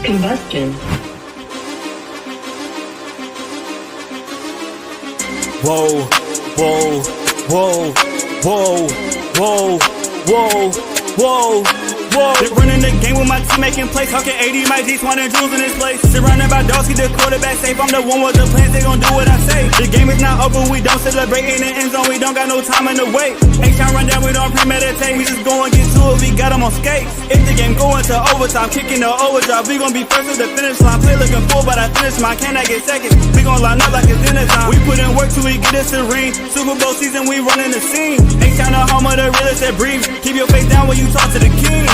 Combustion. Whoa, whoa, whoa, whoa, whoa, whoa, whoa, whoa. They running the game with my team making plays. Talking 80, my G's, 100 jewels in this place. Surrounded by dogs, keep the quarterback safe. I'm the one with the plans, they gon' do what I say. The game is not over, we don't celebrate in the end zone. We don't got no time in the wait. Ain't trying run down, we don't premeditate. We just go and get to it, we got them on skates. If the game going to overtime, kicking the overdrive, we gon' be first to the finish line. Play looking full, but I finish mine. Can I get seconds? We gon' line up like it's dinner time. We put in work till we get us a ring. Super Bowl season, we running the scene. Ain't trying to home of the realest that breathe. Keep your face down when you talk to the king.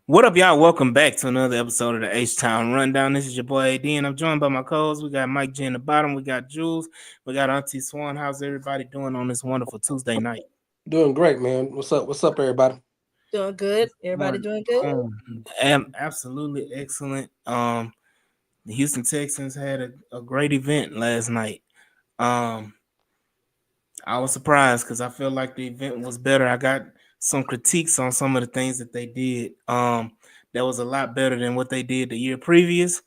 What up, y'all? Welcome back to another episode of the H-Town Rundown. This is your boy AD, and I'm joined by my co-hosts. We got Mike G in the bottom. We got Jules. We got Auntie Swan. How's everybody doing on this wonderful Tuesday night? Doing great, man. What's up? What's up, everybody? Doing good. Everybody doing good? Absolutely excellent. The Houston Texans had a great event last night. I was surprised because I feel like the event was better. I got some critiques on some of the things that they did. That was a lot better than what they did the year previous.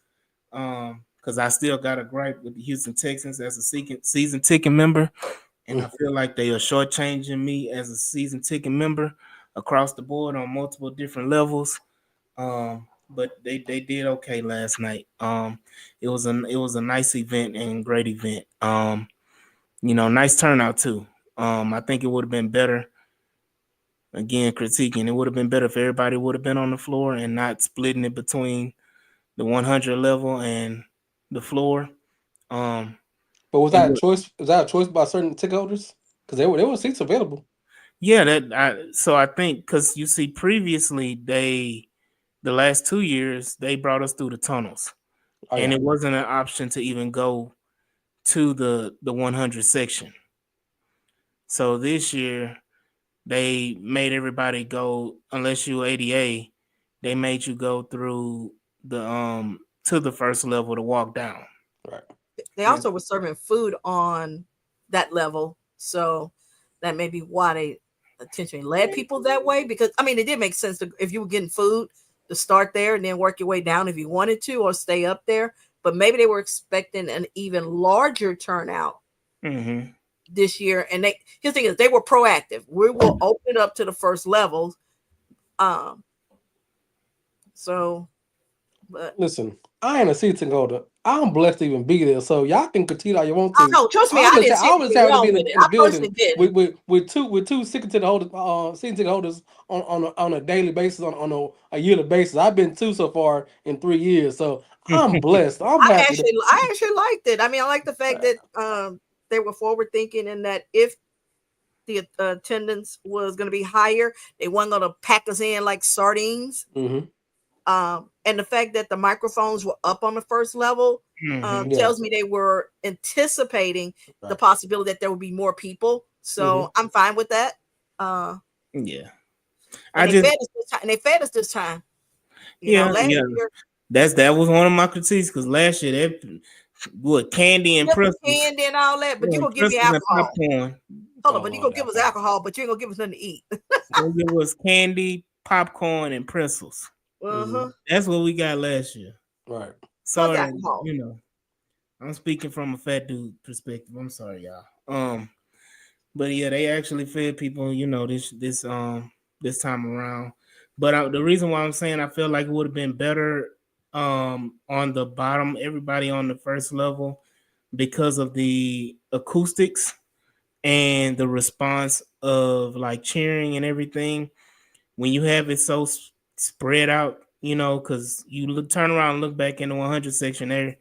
Because I still got a gripe with the Houston Texans as a season ticket member. And I feel like they are shortchanging me as a season ticket member across the board on multiple different levels. But they did okay last night. It was a nice event and great event. Nice turnout too. I think it would have been better. Again, critiquing, it would have been better if everybody would have been on the floor and not splitting it between the 100 level and the floor. But was that a choice? Was that a choice by certain ticket holders? Because there were seats available. Yeah, I think because you see, previously the last 2 years they brought us through the tunnels, and it wasn't an option to even go to the 100 section. So this year they made everybody go, unless you ADA, they made you go through the to the first level to walk down. Right. They also were serving food on that level, so that may be why they intentionally led people that way. Because I mean, it did make sense if you were getting food to start there and then work your way down if you wanted to, or stay up there. But maybe they were expecting an even larger turnout this year. And his thing is, they were proactive. We will open it up to the first levels. But listen, I ain't a season holder. I'm blessed to even be there, so y'all can critique all you want to. No, trust me, I was happy to be in the building with two season ticket holders on a daily basis, on a yearly basis. I've been two so far in 3 years, so I'm blessed. I actually liked it. I mean, I like the fact that they were forward thinking, and that if the attendance was going to be higher, they weren't going to pack us in like sardines. And the fact that the microphones were up on the first level tells me they were anticipating the possibility that there would be more people. So I'm fine with that. They fed us this time. Last year, that was one of my critiques, because last year candy and pretzels, candy and all that, but you gonna give me alcohol. Hold on, but you gonna give us alcohol, but you ain't gonna give us nothing to eat. It was candy, popcorn, and pretzels. That's what we got last year. Right. So I'm speaking from a fat dude perspective. I'm sorry, y'all. But yeah, they actually fed people, this time around. But the reason why I'm saying I feel like it would have been better on the bottom, everybody on the first level, because of the acoustics and the response of like cheering and everything. When you have it so spread out, because you turn around and look back in the 100 section there,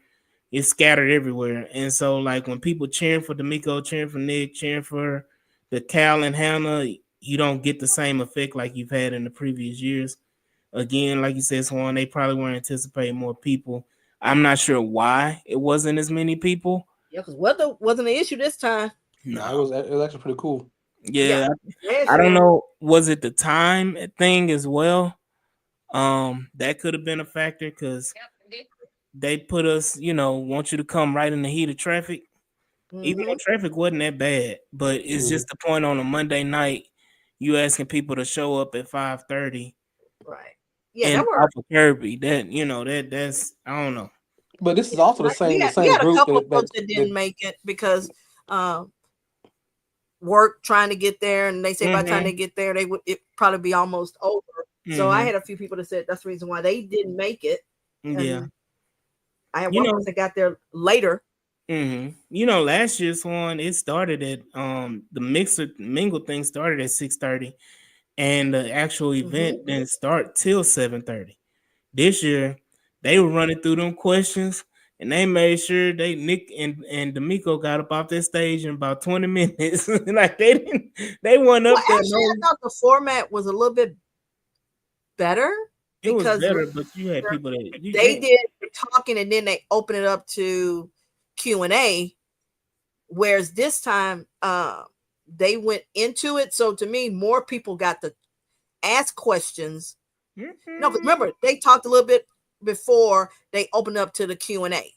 it's scattered everywhere. And so like when people cheering for D'Amico, cheering for Nick, cheering for the Cal and Hannah, you don't get the same effect like you've had in the previous years. Again, like you said, Swan, they probably weren't anticipating more people. I'm not sure why it wasn't as many people. Yeah, because weather wasn't an issue this time. No, it was actually pretty cool. Yeah. I don't know. Was it the time thing as well? That could have been a factor, because they put us, want you to come right in the heat of traffic. Even though Hmm. traffic wasn't that bad, but it's Mhm. just the point on a Monday night, you asking people to show up at 5:30 Right. Yeah, and there were. off of Kirby. That's I don't know. But this is Yeah, also the we same the had we same had a group couple of folks that that didn't make it because work trying to get there, and they say by the time Mm-hmm. they get there, they would it probably be almost over. So I Mm-hmm. had a few people that said that's the reason why they didn't make it, Yeah. and I had You one know, person got there later. last year's one, it started at the mixer mingle thing started at 6:30, and the actual Hmm. event didn't start till 7:30. This year, they were running through them questions, and they made sure they Nick and D'Amico got up off that stage in about 20 minutes. Like they weren't Well, up there. actually, I No, thought the format was a little bit better it was because better, but you had people that they did the talking and then they open it up to Q&A, whereas this time they went into it. So to me, more people got to ask questions. No, because Mhm. remember they talked a little bit before they opened up to the Q&A.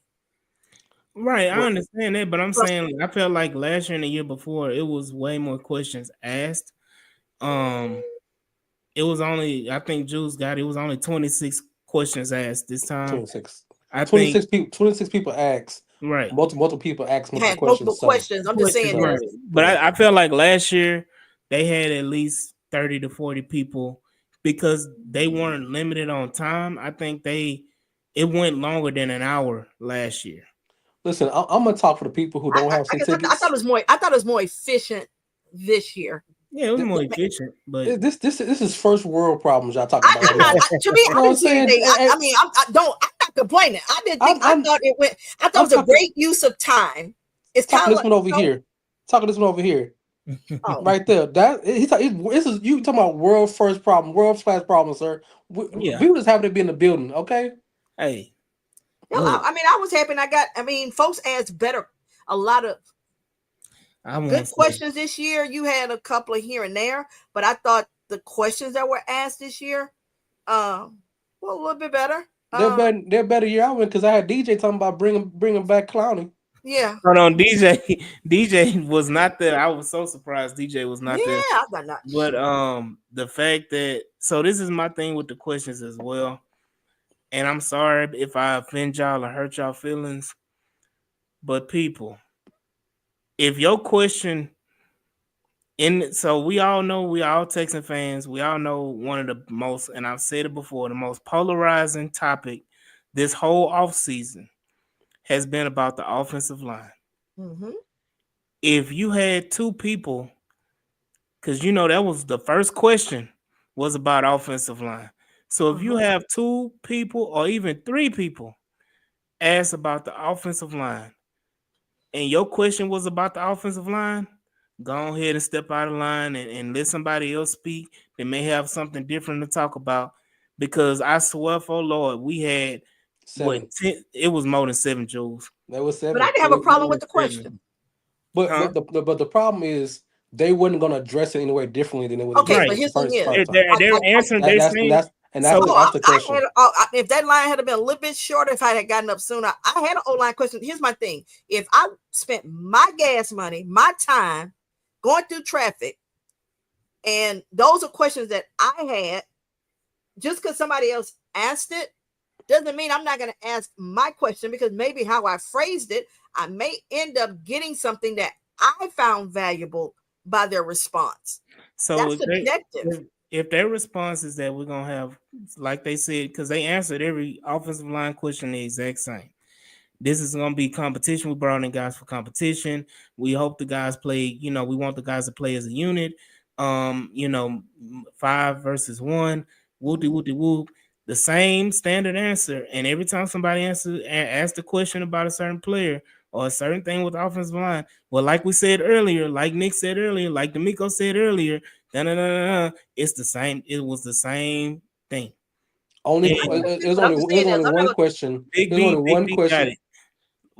Right, I well, understand that, but I'm Plus, saying I felt like last year and the year before it was way more questions asked. Um, it was only I think Jules got it was only 26 questions asked this time. 26. I think 26 people ask right. multiple people ask multiple had multiple questions. questions. I'm just saying Right. So this. But yeah. I felt like last year they had at least 30 to 40 people because they weren't limited on time. I think it went longer than an hour last year. Listen, I'm gonna talk for the people who don't have I seat guess I thought it tickets. was more. I thought it was more efficient this year. Yeah, it was more efficient, but This is first world problems y'all talking about right I'm not. now. To be You know what I'm honest with you, saying? D, I mean, I'm not complaining. I didn't think. I I'm thought it went. I thought it I'm was a talking great use of time. It's talking kind of this like one over here. Talking this one over here. oh, Right there. This is you talking about world first problem, world class problem, sir. yeah. We were just happy to be in the building, okay? Hey, no. look, I mean, I was happy. And I got. I mean, folks asked better. A lot of I won't good say questions this year. You had a couple of here and there, but I thought the questions that were asked this year, were a little bit better. They're better year I went because I had DJ talking about bringing back clowning. Yeah, hold on, DJ. DJ was not there. I was so surprised DJ was yeah. not there. I got not. But the fact that so this is my thing with the questions as well. And I'm sorry if I offend y'all or hurt y'all feelings, but people, if your question so we all know we all Texan fans, we all know one of the most, and I've said it before, the most polarizing topic this whole offseason has been about the offensive line. Mm-hmm. If you had two people, because that was the first question was about offensive line. So if you Uh-huh. have two people or even three people ask about the offensive line, and your question was about the offensive line, go ahead and step out of line and let somebody else speak. They may have something different to talk about. Because I swear for Lord, we had what 7. 10, it was more than 7 joules. That was But I 7. didn't It have a was problem more with than the seven. question. But Huh? the problem is they wasn't gonna address it any way differently than they would Okay, address but Right. it his thing the is, first time. They're answering, That they're that's and saying that's so that's the I had question. if that line had been a little bit shorter, if I had gotten up sooner, I had an O line question. Here's my thing: if I spent my gas money, my time going through traffic, and those are questions that I had, just because somebody else asked it doesn't mean I'm not going to ask my question because maybe how I phrased it, I may end up getting something that I found valuable by their response. so That's if they subjective. if their response is that we're gonna have, like they said, because they answered every offensive line question the exact same. This is going to be competition. We brought in guys for competition. We hope the guys play, we want the guys to play as a unit. 5 versus 1, whoopty whoopty whoop. The same standard answer. And every time somebody asks the question about a certain player or a certain thing with the offensive line, well, like we said earlier, like Nick said earlier, like D'Amico said earlier, it's the same. It was the same thing. Only And But I'm just it was saying this. only I'm not one going question. Big It was only B, Big one B got question. it.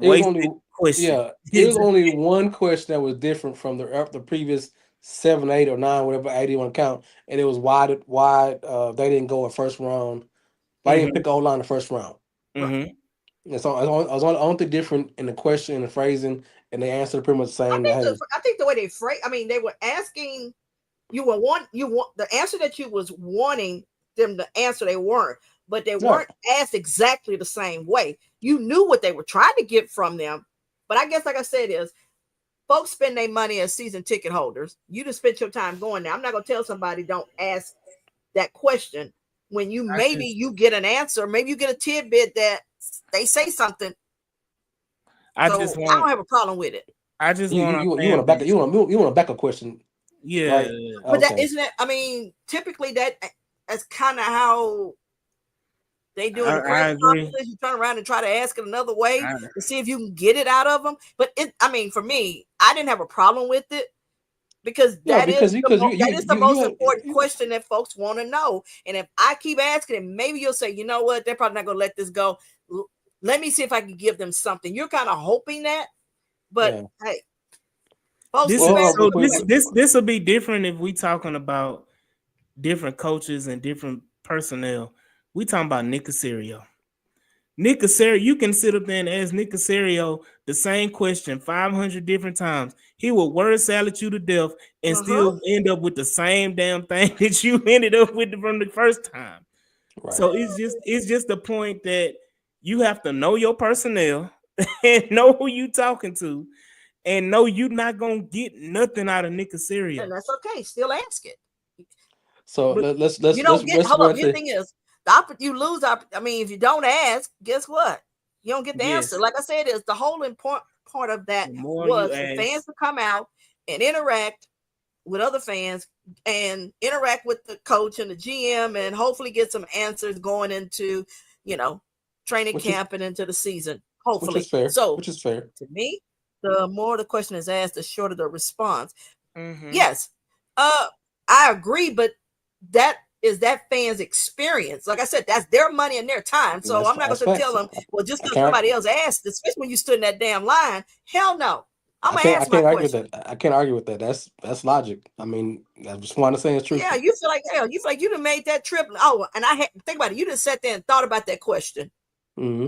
It was Wasted only question. yeah. It was only one question that was different from the previous 7, 8, or 9, whatever 80 you want to count, and it was why they didn't go in first round. Why they didn't Mm-hmm. pick a line in the first round? right. Mm-hmm. And so I was only different in the question and the phrasing and they answered pretty much saying that, hey, I think the way they phrase, I mean, they were asking you want the answer that you was wanting them to answer. They weren't, but they right, weren't asked exactly the same way. You knew what they were trying to get from them, but I guess, like I said, is folks spend their money as season ticket holders. You just spent your time going there. I'm not gonna tell somebody don't ask that question when I just you get an answer, maybe you get a tidbit that they say something. I just So I don't want have a problem with it. I just you want you our you want fan to back base. you want to back a question, Yeah, right? But that Okay, isn't it. I mean, typically that's kind of how they do in the press I agree. conferences. You turn around and try to ask it another way I, to see if you can get it out of them. But I mean, for me, I didn't have a problem with it because yeah, because that is the most important you question that folks want to know. And if I keep asking it, maybe you'll say, you know what, they're probably not going to let this go. Let me see if I can give them something. You're kind of hoping that, but yeah. hey, folks this keep is Well, asking so the this question. this will be different if we talking about different coaches and different personnel. We talking about Nick Casario. Nick Casario, you can sit up there and ask Nick Casario the same question 500 different times. He will word salad you to death and Uh-huh. still end up with the same damn thing that you ended up with from the first time. right. So it's just the point that you have to know your personnel and know who you talking to and know you're not gonna get nothing out of Nick And Casario. that's okay. Still ask it. So But You let's don't get, let's hold up. run Here the to thing is, you lose. I mean, if you don't ask, guess what? You don't get the answer. yes, Like I said, is the whole important part of that the more you was for fans ask, to come out and interact with other fans and interact with the coach and the GM and hopefully get some answers going into, you know, training which is camp and into the season. which is Hopefully. fair, So which is fair. to me, the more the question is asked, the shorter the response. mm-hmm. Yes, I agree, but that is that fan's experience. Like I said, that's their money and their time. And So I'm not that's going to tell facts. them, well, just I because can't somebody else asked, especially when you stood in that damn line. Hell no, I'm gonna I ask my can't argue with question. that. I can't argue with that. That's logic. I mean, I just want to say it's Yeah, truthful. you feel like hell. You feel like you done made that trip. Oh, and I had think about it. You just sat there and thought about that question, Hmm.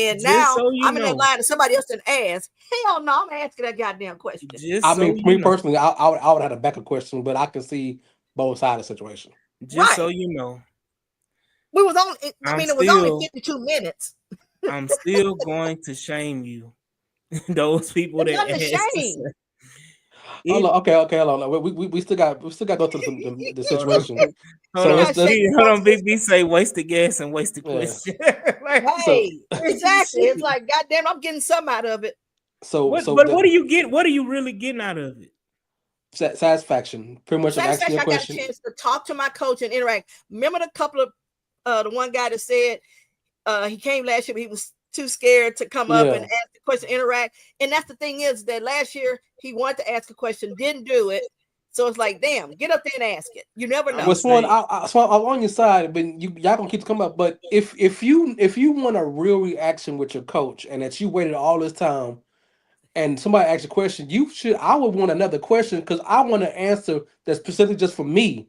and Just now so you I'm in that know, line and somebody else didn't ask. Hell no, I'm asking that goddamn question. I just so mean, you me know, personally, I would have a backup question, but I can see both sides of the situation. just so Right. you know, We was on. I I'm mean, it was only still 52 minutes. I'm still going to shame you. Those people There's that nothing to asked to shame. say Hold it. on, okay, hold on. We still got to go to the Hold on, situation. hold So on, Yeah, let's shame hold on. folks. Big B say wasted gas and wasted yeah. question. Like, So Hey, exactly. It's like, goddamn, I'm getting some out of it. so what? so But what the do you get? What are you really getting out of it? satisfaction, pretty much of asking you Satisfaction. a I got a question. chance to talk to my coach and interact. Remember the couple of the one guy that said he came last year, but he was too scared to come up and Yeah. ask the question, interact. And that's the thing is that last year he wanted to ask a question, didn't do it. So it's like, damn, get up there and ask it. You never I'm gonna know. But Swan, say Swan, I'm on your side, but y'all gonna keep coming up. But if you want a real reaction with your coach and that you waited all this time and somebody asks a question, you should. I would want another question because I want an answer that's specifically just for me,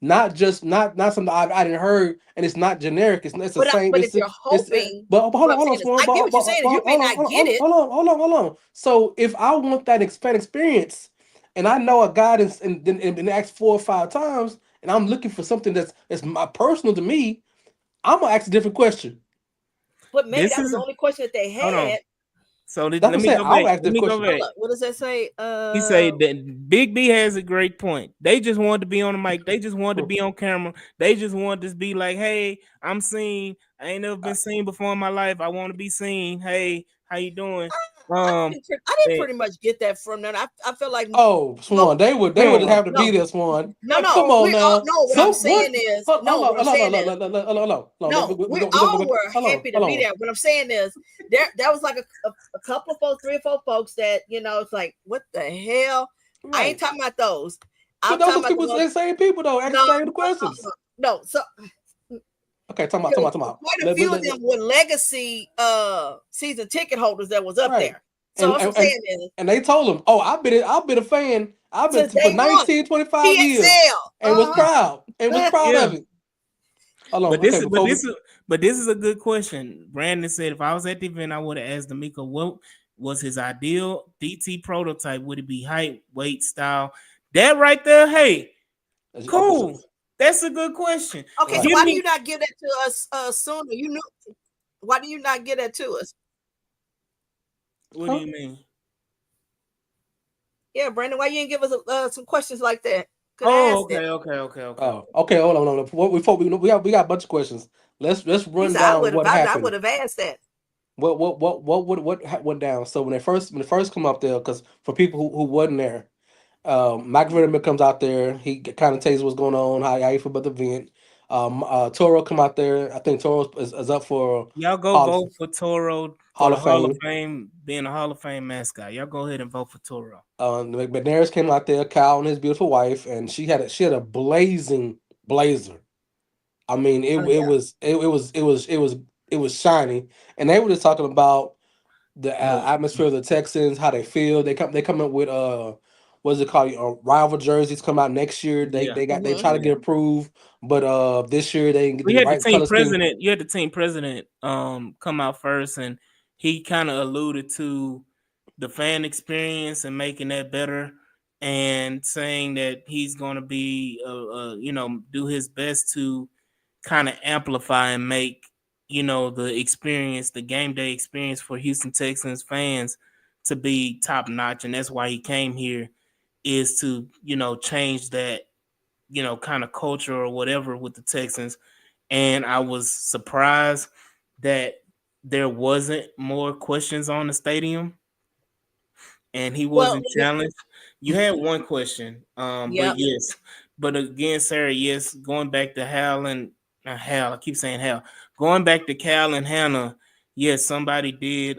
not just not something I didn't heard, and it's not generic. It's the same. But if you're hoping, But hold what on, I'm hold on, saying is, Swan. I get what you're But saying is you hold may on, not get it, hold on. So if I want that experience, and I know a guy and been asked 4 or 5 times, and I'm looking for something that's my personal to me, I'm gonna ask a different question. but maybe this that was the is. only question that they Hold on. had. So That's let what I'm me saying. go I'll back. ask Let this me go question. back. Hold up, what does that say? He said that Big B has a great point. They just wanted to be on the mic. They just wanted to be on camera. They just wanted to be like, "Hey, I'm seen. I ain't never been seen before in my life. I want to be seen. Hey, how you doing?" Um, I didn't eh, pretty much get that from them. I feel like Oh, no, Swan, they would no, have to be no, there, Swan. no, Come no. on We all now. no. What I'm So saying what? is Hold no. on, What I'm hold on, saying hold is on, hold on, hold on. no. We We're gonna go all back. were happy to Hold be on. there. What I'm saying is there was like a couple of folks, 3 or 4 folks that it's like, what the hell? I ain't Right. talking about those. But I'm those talking are about the people, ones. the same people though, No, asking the same no, no, questions. no. No. So Okay, because talking about. quite a few of them were legacy season ticket holders that was up Right. there. So that's what I'm And saying is and they told him, "Oh, I've been a fan. I've been since for day one, 19, 25 years PXL. and was proud yeah. of it." Hold on. But Okay, this is before we this is a good question. Brandon said if I was at the event, I would have asked D'Amico was his ideal DT prototype? Would it be height, weight, style? That right there, hey, Okay, so cool. That's a good question. Okay, so right. Give why do you me not give that to us sooner? You knew. Why do you not give that to us? what do Huh? you mean? Yeah, Brandon, why you didn't give us some questions like that? Could have Oh, asked that. okay, okay, okay, okay. Oh, okay. Hold on, hold on. Before we got a bunch of questions. Let's He run said I down would have. what I would happened. have asked that. What went down? So when they first come up there, because for people who wasn't there, Mike Vanderbilt comes out there. He kind of tells you what's going on, how he feel about the event. Toro come out there. I think Toro is up for Y'all go Hall of, vote for Toro for Hall the of Hall of Fame. Fame, being a Hall of Fame mascot. Y'all go ahead and vote for Toro. McNair's came out there. Kyle and his beautiful wife, and she had a blazing blazer. I mean, it Oh it yeah. was it, it was it was it was it was shiny, and they were just talking about the Look, atmosphere of the Texans, how they feel. They come up with what's it called? Rival jerseys come out next year. They yeah, they got they Hmm. try to yeah. get approved, but this year they didn't get We the had the right team color scheme. president. You had the team president come out first, and he kind of alluded to the fan experience and making that better, and saying that he's going to be, do his best to kind of amplify and make the experience, the game day experience for Houston Texans fans to be top notch, and that's why he came here is to change that kind of culture or whatever with the Texans. And I was surprised that there wasn't more questions on the stadium and he Well, wasn't challenged. You had one question, but yep. yes, but again, Sarah, yes, going back to Hal and Hal, I keep saying Hal, going back to Cal and Hannah, yes, somebody did.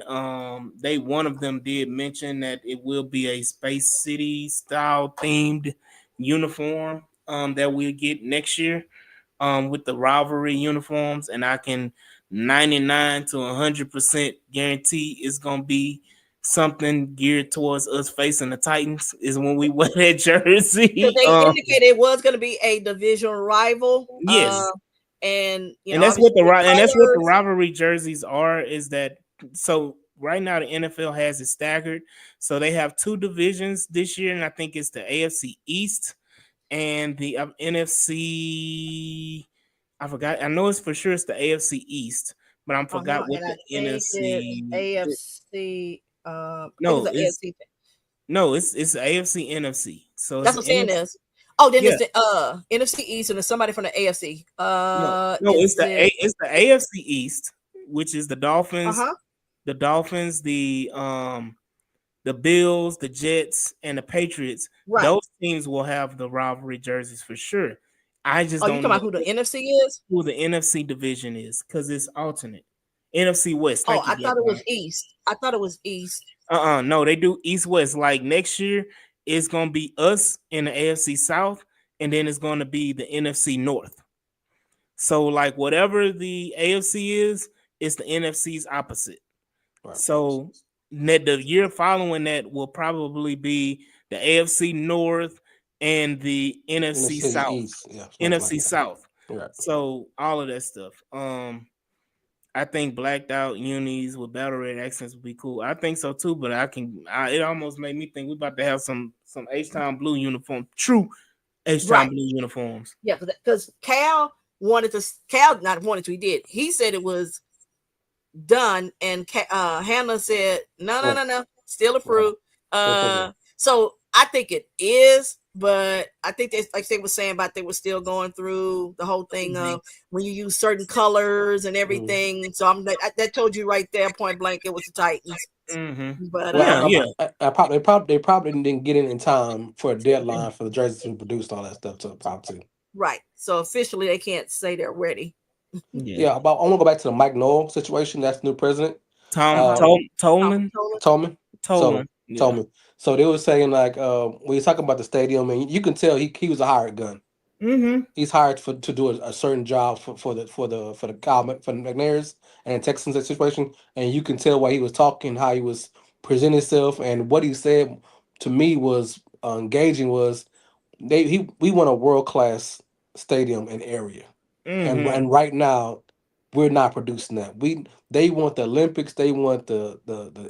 They one of them did mention that it will be a Space City style themed uniform that we'll get next year with the rivalry uniforms, and I can 99 to 100% guarantee it's gonna be something geared towards us facing the Titans is when we wear that Because jersey. they indicated it was going to be a division rival. Yes, And and obviously the that's what the colors. rivalry jerseys are. Is that so? Right now, the NFL has it staggered, so they have two divisions this year, and I think it's the AFC East and the NFC. I forgot. I know it's for sure it's the AFC East, but I Uh-huh. forgot what And I the think it's NFC. AFC. I think No, it's the it's AFC. no, it's AFC NFC. So it's That's the what I'm saying NFC. is. Oh, then Yeah, it's the NFC East and there's somebody from the AFC. no, Is it it's the AFC East, which is uh-huh. the Dolphins, the Bills, the Jets, and the Patriots. Right. Those teams will have the rivalry jerseys for sure. I just Oh, you don't talking know about who the NFC is? who the NFC division is because it's alternate. NFC West. Oh, Thank you, I Black thought it Guy. was East. I thought it was East. No, they do East West. Like next year, it's gonna be us in the AFC South, and then it's gonna be the NFC North. So like whatever the AFC is, it's the NFC's opposite. Right. So the year following that will probably be the AFC North and the In the NFC city South. east, yeah, something like NFC that. South. Right. So all of that stuff. I think blacked out unis with battle red accents would be cool. I think so too, but it almost made me think we about to have some H Town blue uniform, true H Town Right. blue uniforms. Yeah, because Cal not wanted to, he did. He said it was done, and Hannah said no, no, Right. no, no, still Right. approved. Still program. So I think it is, but I think they like they were saying about they were still going through the whole thing of when you use certain colors and Mm-hmm. everything. So that told you right there, point blank, it was the Titans. Mm-hmm. But Well, Yeah, yeah. they probably didn't get it in time for a deadline for the jerseys to be produced, all that stuff. To probably too. right, so officially they can't say they're ready. Yeah. Yeah, but I want to go back to the Mike Noel situation. That's the new president. Tom Uh-huh. Um, Tolan. told me, Tolan. so told Yeah. me. So they were saying like when you're talking about the stadium, and you can tell he was a hired gun. Mm-hmm. He's hired to do a certain job for the for the McNairs and Texans situation, and you can tell why he was talking, how he was presenting himself, and what he said to me was engaging. Was we want a world class stadium and area, and Mm-hmm. right now we're not producing that. They want the Olympics, they want the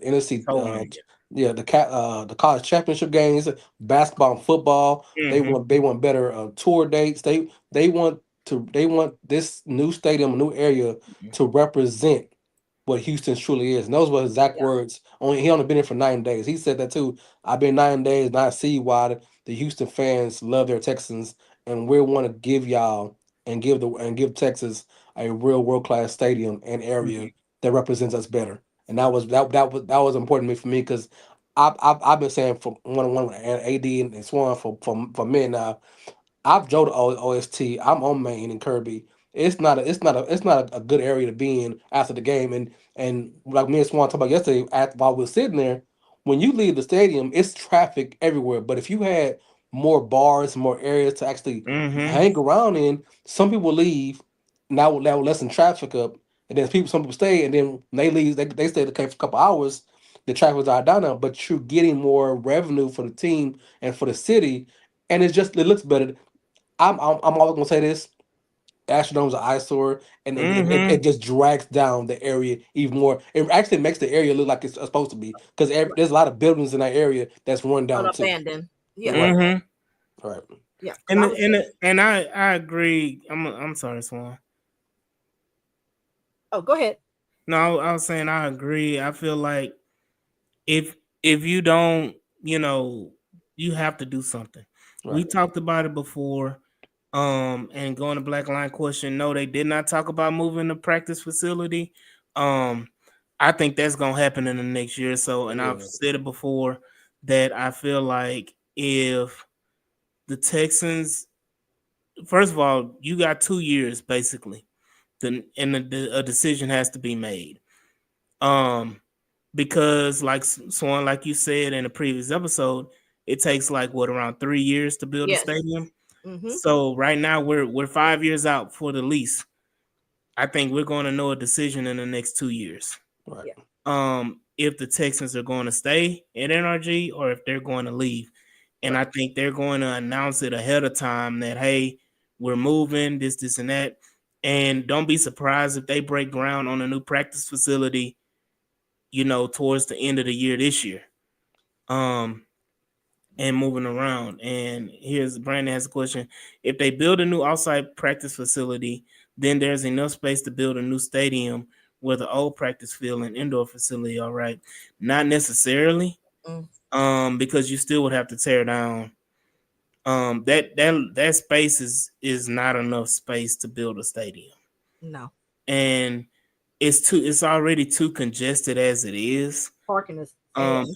NFC, Totally. yeah, the college championship games, basketball and football. Mm-hmm. They want better tour dates. They want this new stadium, a new area to represent what Houston truly is. And those were his exact Yeah. words. He only been here for 9 days. He said that too. I've been 9 days, and I see why the Houston fans love their Texans, and we want to give y'all and give Texas a real world class stadium and area Mm-hmm. that represents us better. And that was important to me for me because I've been saying for one and AD and Swan for men now. I've drove to OST. I'm on Main and Kirby. It's not a good area to be in after the game. And like me and Swan talked about yesterday, while we were sitting there, when you leave the stadium, it's traffic everywhere. But if you had more bars, more areas to actually Mm-hmm. hang around in, some people leave, and that would lessen traffic up. And then some people stay, and then when they leave, they stay for a couple hours. The traffic's are down now, but you're getting more revenue for the team and for the city, and it looks better. I'm always gonna say this: Astrodom's an eyesore, and Mm-hmm. it just drags down the area even more. It actually makes the area look like it's supposed to be because there's a lot of buildings in that area that's run down too. Unabandoned. Yeah. Right, Mm-hmm. right, Yeah. Because And I the- was and there. the- and I agree. I'm sorry, Swan. Oh, go ahead. No, I was saying I agree. I feel like if if you don't, you have to do something. We right. talked about it before. And going to Black Line question, no, they did not talk about moving the practice facility. Um, I think that's gonna happen in the next year or so. And I've Yeah, said it before that I feel like if the Texans, first of all, you got 2 years basically, then and a decision has to be made. Um, because like Swan, like you said in a previous episode, it takes like what around 3 years to build a Yes. stadium. Mm-hmm. So right now we're 5 years out for the lease. I think we're going to know a decision in the next 2 years. right, Yeah. If the Texans are going to stay at NRG or if they're going to leave. And I Right. think they're going to announce it ahead of time that hey, we're moving this and that. And don't be surprised if they break ground on a new practice facility, towards the end of the year this year. Um, and moving around. And here's Brandon has a question. If they build a new outside practice facility, then there's enough space to build a new stadium where the old practice field and indoor facility are right. Not necessarily, Mm, because you still would have to tear down. That space is not enough space to build a stadium. no. And it's already too congested as it is. Parking is ass.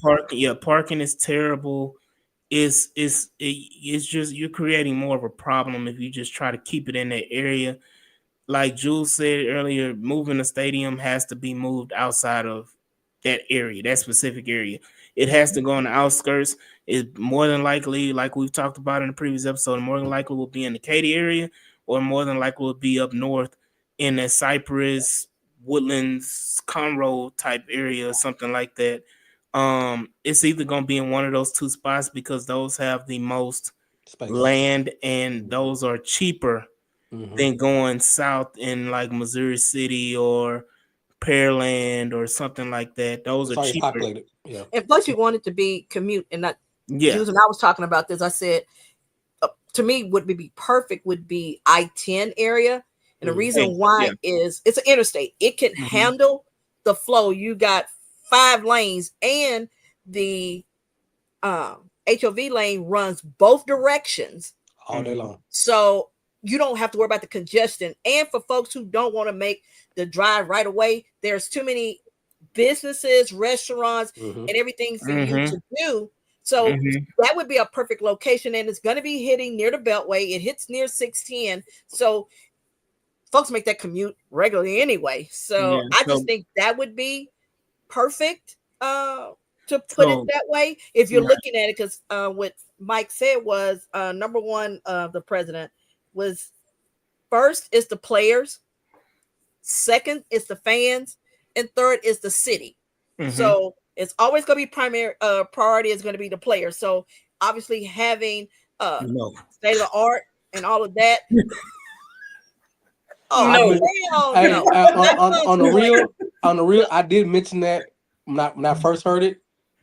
Parking is terrible. It's just you're creating more of a problem if you just try to keep it in that area. Like Jules said earlier, moving the stadium has to be moved outside of that area, that specific area. It has to go on the outskirts. It more than likely, like we've talked about in the previous episode, more than likely will be in the Katy area, or more than likely will be up north in that Cypress, Woodlands, Conroe type area, or something like that. It's either gonna be in one of those two spots because those have the most space. land and those are cheaper Mm-hmm. than going south in like Missouri City or Pearland or something like that. Those It's are already cheaper. populated. Yeah, And plus, you want it to be commute and not. Yeah. Jules and I was talking about this. I said, to me, what would be perfect would be I-10 area. And the mm-hmm. reason why Yeah. is it's an interstate. It can Mm-hmm. handle the flow. You got 5 lanes, and the HOV lane runs both directions. All day Mm-hmm. long. So you don't have to worry about the congestion. And for folks who don't want to make the drive right away, there's too many businesses, restaurants, Mm-hmm. and everything for you Mm-hmm. to do. So Mm-hmm. that would be a perfect location, and it's going to be hitting near the Beltway. It hits near 610. So folks make that commute regularly anyway. So Yeah. I just So think that would be perfect to put it so that way if you're right. looking at it, because what Mike said was number one, the president was first is the players, second is the fans, and third is the city. Mm-hmm. So it's always going to be primary priority is going to be the players. So obviously having uh No. state of the art and all of that, Oh I No. mean, hell hey, no! Not on the Congress. real, I did mention that when I first heard it.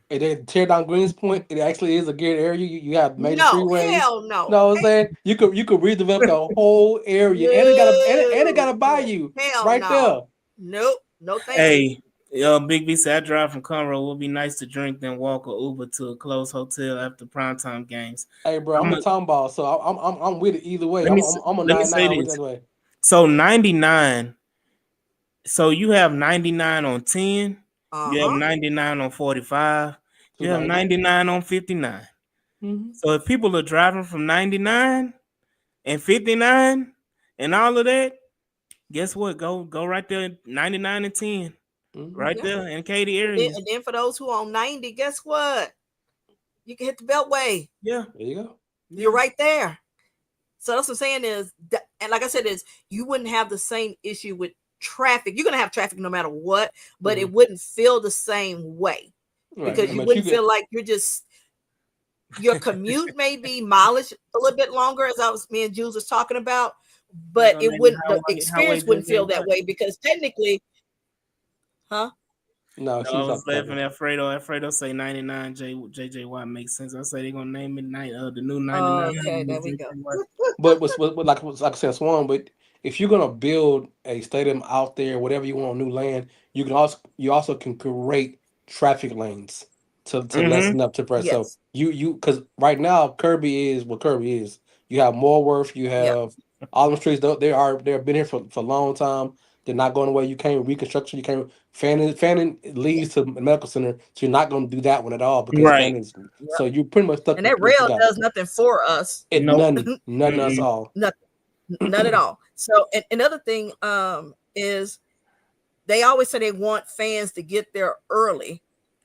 And they tear down Greens Point. It actually is a good area. You have major No, freeways. hell You no. know what I'm saying? You could redevelop your whole area, and it got No, a bayou hell right no. there. Nope. No, thank you. Hey, Big B said I drive from Conroe. It would be nice to drink, then walk or Uber to a close hotel after primetime games. Hey, bro, I'm I'm a a, town ball, so I'm with it either way. let I'm me I'm, I'm a let me 99 say with this. that way. So 99. So you have 99 on 10. Uh You have huh. 99 on 45. You have 290. 99 on 59. Mm-hmm. So if people are driving from 99 and 59 and all of that, guess what? Go right there, 99 and 10, Mm-hmm. right Yeah. there in Katy And then, area. and then for those who on 90, guess what? You can hit the Beltway. Yeah, There you go. You're yeah. right there. So that's what I'm saying is, and like I said, is you wouldn't have the same issue with traffic. You're gonna have traffic no matter what, but Mm-hmm. it wouldn't feel the same way Right. I because you mean, you wouldn't get. feel like you're just your commute may be mileage a little bit longer, as I was me and Jules was talking about, They're but gonna it name it wouldn't the Highway experience wouldn't JJ feel that Watt. way because technically, huh? No, No, she I was was talking. laughing at Alfredo. Alfredo say 99 JJ Watt makes sense. I say they're gonna name it the new 99 Okay, Highway there we JJ go. Watt. But like I said, Swan. But if you're gonna build a stadium out there, whatever you want on new land, you also can create traffic lanes to Mm-hmm. lessen up to press. So Yes. you because right now Kirby is what Kirby is. You have Moreworth, you Yep. have all them streets. They've been here for a long time. They're not going away. You can't reconstruction. You can't Fannin leads to medical center, so you're not going to do that one at all because Right. Fannon's. So Yep. you're pretty much stuck And that with rail that. does nothing for us. It Nope. none us Mm-mm. all. Nothing. None at all. So, and another thing is they always say they want fans to get there early.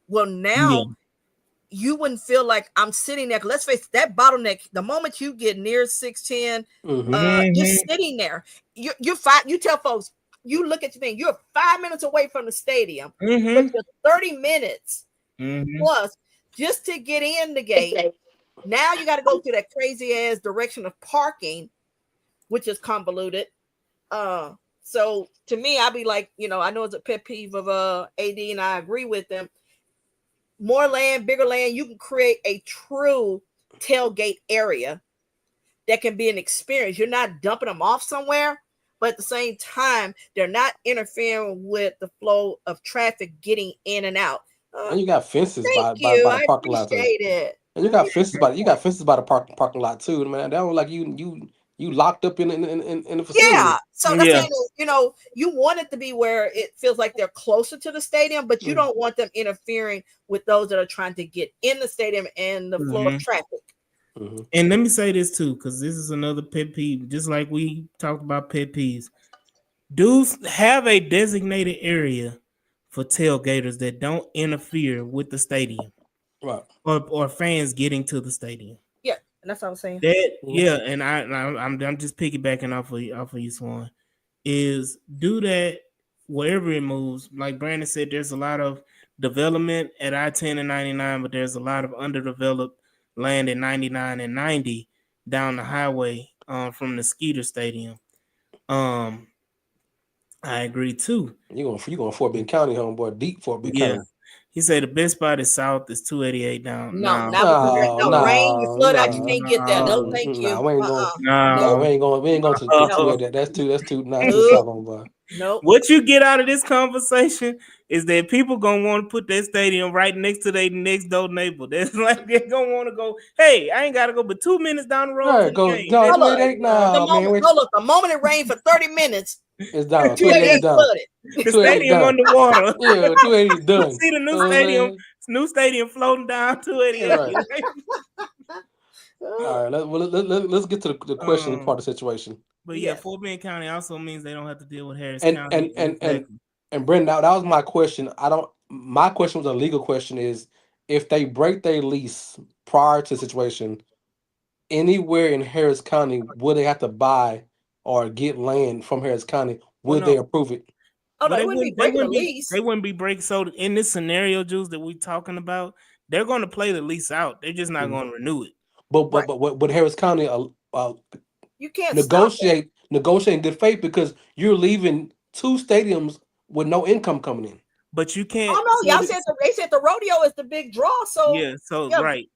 Well, Yeah. now you wouldn't feel like I'm sitting there. Let's face it, that bottleneck. The moment you get near 610, Mm-hmm. you're Mm-hmm. sitting there. You're fine. You tell folks, you look at your thing. You're 5 minutes away from the stadium, but Mm-hmm. you're 30 minutes Mm-hmm. plus just to get in the gate. Now you got to go through that crazy ass direction of parking, which is convoluted. Uh, so to me, I'd be like, I know it's a pet peeve of AD, and I agree with them. More land, bigger land, you can create a true tailgate area that can be an experience. You're not dumping them off somewhere, but at the same time, they're not interfering with the flow of traffic getting in and out. And you got fences Thank by you. the I parking lot too. appreciate it. And you got fences by the parking lot too, man. That was like you locked up in the Yeah. facility. So that's Yeah. saying, you want it to be where it feels like they're closer to the stadium, but you Mm-hmm. don't want them interfering with those that are trying to get in the stadium and the flow of Mm-hmm. traffic. Mm-hmm. And let me say this too, because this is another pet peeve. Just like we talked about pet peeves, dudes have a designated area for tailgaters that don't interfere with the stadium Right. or fans getting to the stadium. Yeah. And that's what I'm saying. That Mm-hmm. yeah, and I'm just piggybacking off of you, Swan. Is do that wherever it moves. Like Brandon said, there's a lot of development at I-10 and 99, but there's a lot of underdeveloped land at 99 and 90 down the highway from the Skeeter Stadium. Um, I agree too. You going Fort Bend County, homeboy, deep Fort Bend Yeah. County. He said the best spot is south is 288 down. No, Now, not with No, no rain, you no, flood out, you no. can't get there. No, thank Nah, you. we ain't going. no, Nah, Nope, we ain't going to no, 280. That's too not too nope, south, homeboy. nope. what you get out of this conversation is that people gonna want to put that stadium right next to their next door neighbor. That's like they're gonna want to go. Hey, I ain't gotta go, but 2 minutes down the road to Right, the go game. no That's No, look, like 288. Nah, man, no, look, the moment it rained for 30 minutes, it's down. 288 is 288 down. flooded. the 280 stadium done. underwater. Yeah, 280 is You done. see the You know what I'm saying? new stadium floating down All right. 288. All right. Let's get to the question um, part of the situation. but yeah, Yes. Fort Bend County also means they don't have to deal with Harris And County. and and and Exactly. and Brendan, that was my question. I don't. My question was a legal question. Is if they break their lease prior to the situation anywhere in Harris County, would they have to buy or get land from Harris County? Well, Would they no. approve it? Oh no, Well, it wouldn't be they breaking the wouldn't be lease. they wouldn't be break. So in this scenario, Jules, that we talking about, they're going to play the lease out. They're just not Mhm. going to renew it. But Right. Harris County You can't stop that. negotiate negotiate in good faith because you're leaving two stadiums with no income coming in. But you can't. Oh no, y'all said they said the rodeo is the big draw. So Yeah. So yeah, right.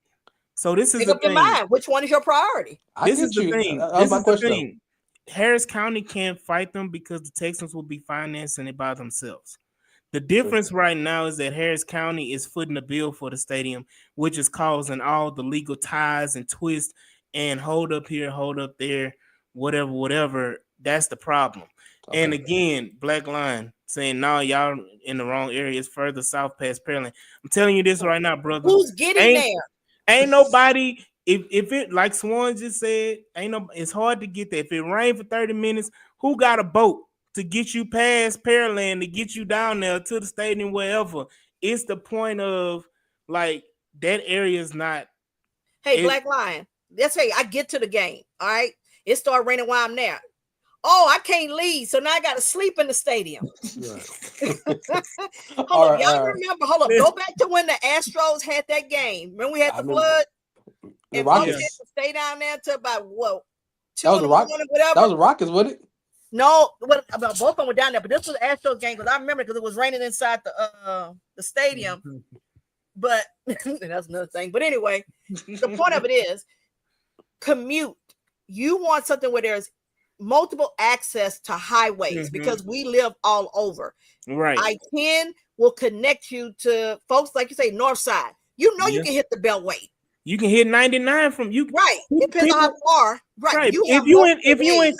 So this is make the up your thing. mind. Which one is your priority? I This is get the you. thing. That was This my is the question though. thing. Harris County can't fight them because the Texans will be financing it by themselves. The True. difference right now is that Harris County is footing the bill for the stadium, which is causing all the legal ties and twists and hold up here, hold up there, whatever, whatever. That's the problem. And Okay. again, Black Line saying, no, y'all in the wrong area. It's further south past Pearland. I'm telling you this right now, brother. Who's getting Ain't there? Ain't nobody. If it like Swan just said, ain't no. It's hard to get there. If it rained for 30 minutes, who got a boat to get you past Pearland to get you down there to the stadium wherever? It's the point of like that area is not Hey, it. Black Lion. Let's say I get to the game. All right, it started raining while I'm there. Oh, I can't leave, so now I got to sleep in the stadium. Right. Hold up, y'all All right. remember? Hold up, go back to when the Astros had that game. Remember we had I the remember flood, the and folks had Yeah, Rockets. to stay down there till about what That 2 was in the the Rock. morning, That was whatever. the Rockets, wasn't it? No, what about both of them were down there, but this was the Astros game because I remember because it was raining inside the stadium. But that's another thing. But anyway, the point of it is commute. You want something where there's multiple access to highways Mhm. because we live all over. Right. I-10 will connect you to folks like you say north side. You know you Yeah, can hit the beltway. you can hit 99 from you. Right. It depends on how People. far. Right. Right. You have multiple If you in ways.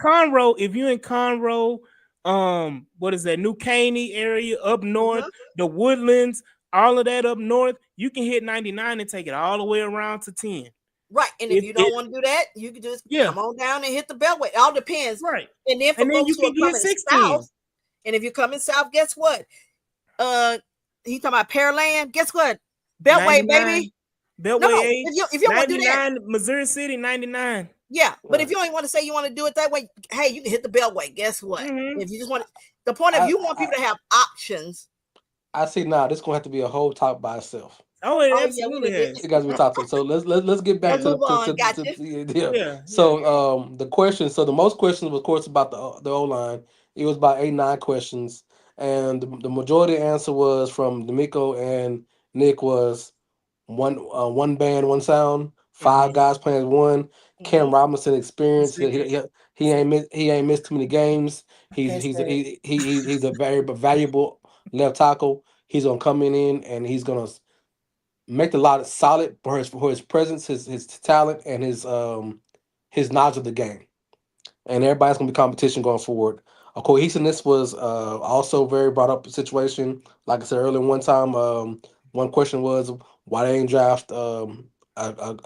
Conroe, what is that? New Caney area up north, Mhm. the Woodlands, all of that up north, you can hit 99 and take it all the way around to 10. Right. And if you don't It want to do that, you can just yeah, come on down and hit the beltway. It all depends. right. And then for And then folks you who can are get coming 16. south, and if you're coming south, guess what? Uh he talking about Pearland. Guess what? Beltway, 99, baby. No, Beltway no. A, If you don't want to do that, 99, Missouri City, 99. yeah. But if Right. you don't want to say you want to do it that way, hey, you can hit the beltway. Guess what? Mm-hmm. If you just want the point of I, you want I people to have options. I see now. This gonna have to be a whole talk by itself. Oh, it Oh yeah, we absolutely did it. has. It got to be talked to. So let's get back Let's to move on. Got to you. yeah. Yeah, yeah. So the question. So the most questions, was, of course, about the O line. It was about 8 9 questions, and the majority answer was from D'Amico and Nick was one band, one sound. Five Mm-hmm. guys playing as one. Mm-hmm. Cam Robinson experience. Second, He ain't missed too many games. hashtag. He's a very valuable left tackle. He's gonna come in and he's gonna make the lot solid for his presence, his talent, and his knowledge of the game. And everybody's gonna be competition going forward. Cohesiveness was also very brought up situation. Like I said earlier, one time, one question was why they ain't draft a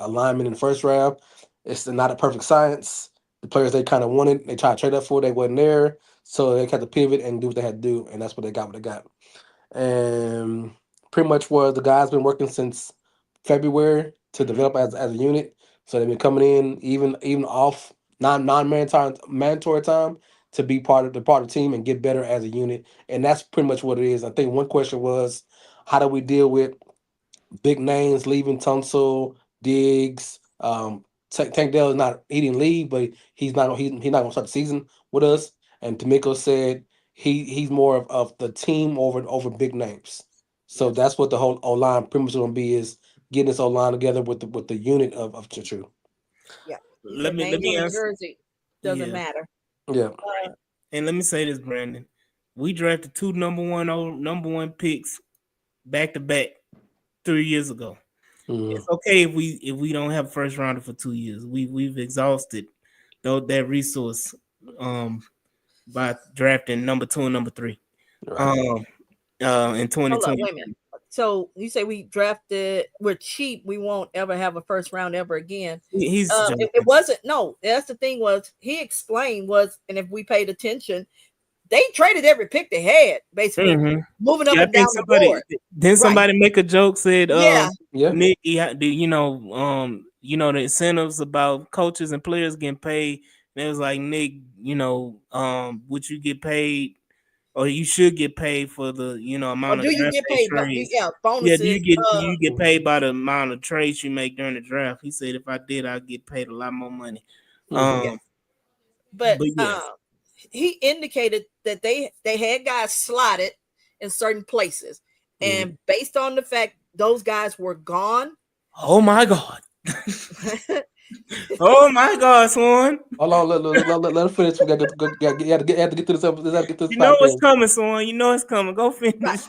lineman in the first round. It's not a perfect science. The players they kind of wanted, they tried to trade up for, they wasn't there, so they had to pivot and do what they had to do, and that's what they got. What they got and pretty much where the guys been working since February to Mm-hmm. develop as a unit. So they've been coming in even off non mandatory time to be part of the team and get better as a unit. And that's pretty much what it is. I think one question was how do we deal with big names leaving Tunsil, Diggs, Tank Dell is not he didn't leave, but he's not gonna start the season with us. And D'Amico said he's more of the team over big names. So Yes. that's what the whole O line pretty much gonna be is getting this O line together with the unit of Chichu. Yeah. He Let said me let names me on the answer. jersey doesn't Yeah, matter. Yeah. right. And let me say this, Brandon. We drafted two number one picks back to back 3 years ago. Mm-hmm. It's okay if we don't have a first rounder for 2 years. We've exhausted though that resource um by drafting number two and number three Right. um in Hold up, wait a minute. 2020. So you say we drafted, we're cheap, we won't ever have a first round ever again. He's It joking. wasn't no, that's the thing was he explained was, and if we paid attention, they traded every pick they had, basically Hmm. moving up Yeah, I and think down the board. Right. somebody make a joke said Yeah. Yeah. Nick the incentives about coaches and players getting paid. And it was like Nick, would you get paid or you should get paid for the Or amount of do you draft get day paid? But trades. yeah, Yeah, bonuses. do you get paid by the amount of trades you make during the draft? He said if I did, I'd get paid a lot more money. Mm-hmm. Yeah. Um, But but yes. he indicated that they had guys slotted in certain places, and based on the fact those guys were gone. Oh my God. Oh my God, Swan. Hold on, let her finish. We got to get to this. Let's get to this You know top what's ten. coming, Swan. You know it's coming. Go Right. finish.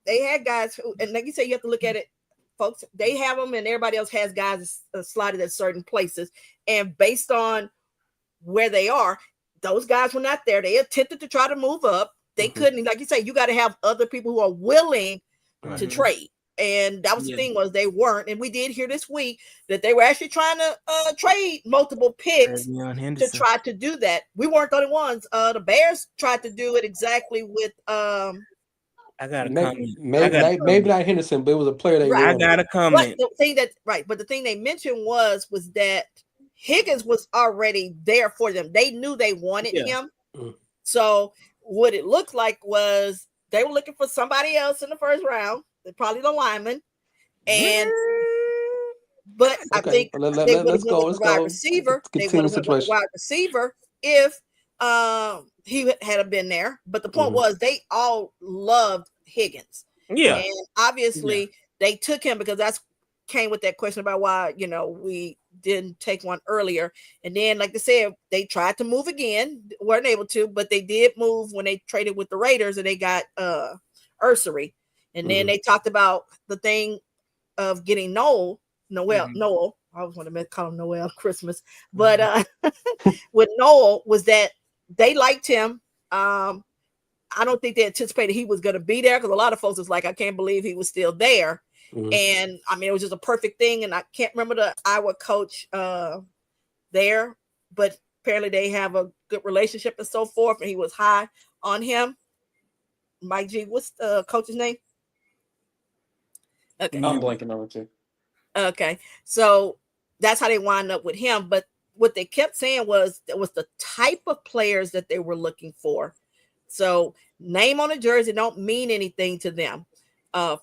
They had guys who, and like you say, you have to look at it, folks. They have them, and everybody else has guys slotted at certain places, and based on where they are, those guys were not there. They attempted to try to move up. They couldn't. Like you say, you got to have other people who are willing to Mhm. trade. And that was the Yeah. thing, was they weren't. And we did hear this week that they were actually trying to trade multiple picks Travion to Henderson. try to do that. We weren't the only ones. The Bears tried to do it exactly with I got a Maybe, comment. I maybe, got a maybe comment. not Henderson, but it was a player they right. I wanted. got a But comment. the thing they mentioned was that Higgins was already there for them. They knew they wanted Yeah. him. Mm. So what it looked like was they were looking for somebody else in the first round, probably the lineman. And but I Okay, think let, they let, would have let's went go. with Let's the wide go. receiver. Let's They would continue the have went with the situation. wide receiver if he had been there. But the point Mhm. was they all loved Higgins. Yeah. Right. And Yeah. obviously they took him because that's came with that question about why, we didn't take one earlier. And then, like they said, they tried to move again, weren't able to, but they did move when they traded with the Raiders and they got Ursary. And then Mhm. they talked about the thing of getting Mhm. Noel. I was want to call him Noel Christmas, but Mhm. with Noel was that they liked him. I don't think they anticipated he was going to be there because a lot of folks was like, I can't believe he was still there. Mhm. And I mean, it was just a perfect thing. And I can't remember the Iowa coach there, but apparently they have a good relationship and so forth. And he was high on him. Mike G, what's the coach's name? Okay. I'm Mm. blanking on it too. Okay. So that's how they wind up with him. But what they kept saying was it was the type of players that they were looking for. So name on a jersey don't mean anything to them.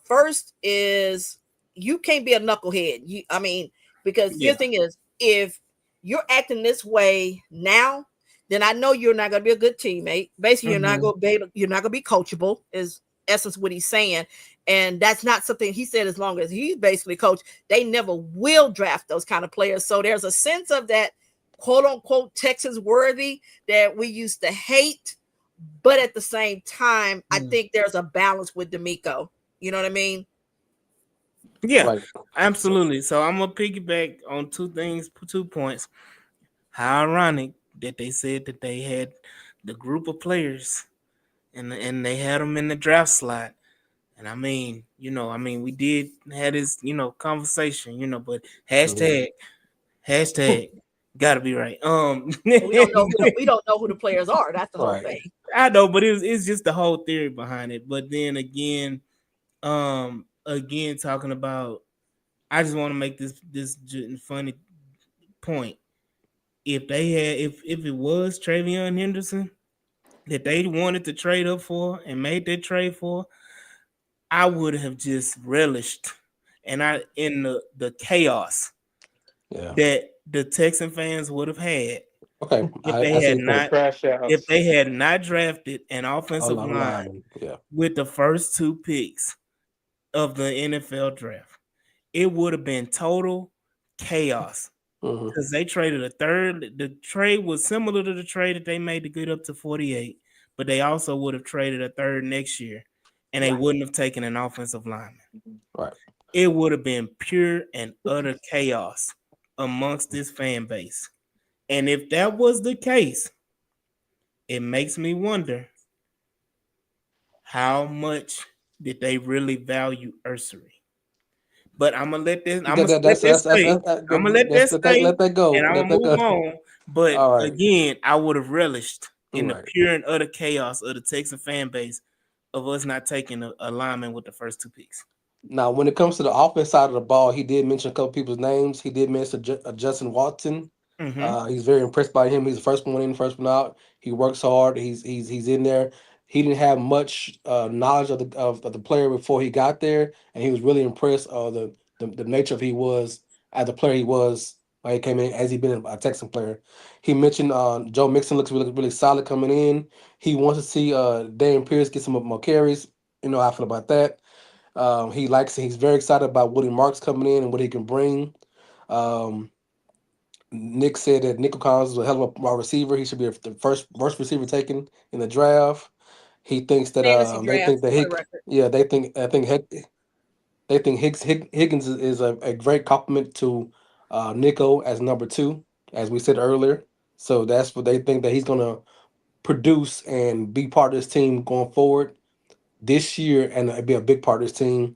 First is you can't be a knucklehead. I mean, because Yeah. here's the thing is if you're acting this way now, then I know you're not gonna be a good teammate. Basically, Mhm. you're not gonna be coachable, is essence what he's saying. And that's not something he said. As long as he's basically coach, they never will draft those kind of players. So there's a sense of that quote unquote Texas worthy that we used to hate, but at the same time, I Mm. think there's a balance with D'Amico. You know what I mean? Yeah. Right. So, Absolutely. So I'm gonna piggyback on two things, 2 points. How ironic that they said that they had the group of players and they had them in the draft slot. And I mean, we did had this, conversation, but mhm. hashtag gotta be right. But we don't know who the players are. That's the whole Right. thing. I know, but it's just the whole theory behind it. But then again talking about, I just want to make this funny point. If it was Travion Henderson that they wanted to trade up for and made that trade for, I would have just relished and I in the chaos Yeah. that the Texan fans would have had Okay. if I they see had the point. not Trash if house. they had not drafted an A offensive line lineman. Yeah. with the first two picks of the NFL draft. It would have been total chaos Hmm. because they traded a third. The trade was similar to the trade that they made to get up to 48, but they also would have traded a third next year, and they Right. wouldn't have taken an offensive lineman. Right. It would have been pure and utter chaos amongst this fan base. And if that was the case, it makes me wonder how much did they really value Ursary. But I'm gonna let this. I'm gonna let this stay. I'm gonna let that stay, Let that go. and I'm Let gonna that move go. on. But All right. again, I would have relished in the Right. pure and utter chaos of the Texan fan base of us not taking a lineman with the first two picks. Now, when it comes to the offense side of the ball, he did mention a couple people's names. He did mention Justin Watson. Mm-hmm. He's very impressed by him. He's the first one in, first one out. He works hard. He's in there. He didn't have much knowledge of the player before he got there, and he was really impressed of the nature of he was as the player he was He came in as he been a Texan player. He mentioned Joe Mixon looks really solid coming in. He wants to see Damian Pierce get some more carries. You know how I feel about that. He likes. He's very excited about Woody Marks coming in and what he can bring. Um, Nick said that Nico Collins is a hell of a wide receiver. He should be the first receiver taken in the draft. He thinks that Fantasy they draft think that for the record. they think Higgins is a great compliment to Nico as number two, as we said earlier. So that's what they think that he's gonna produce and be part of this team going forward this year and be a big part of this team.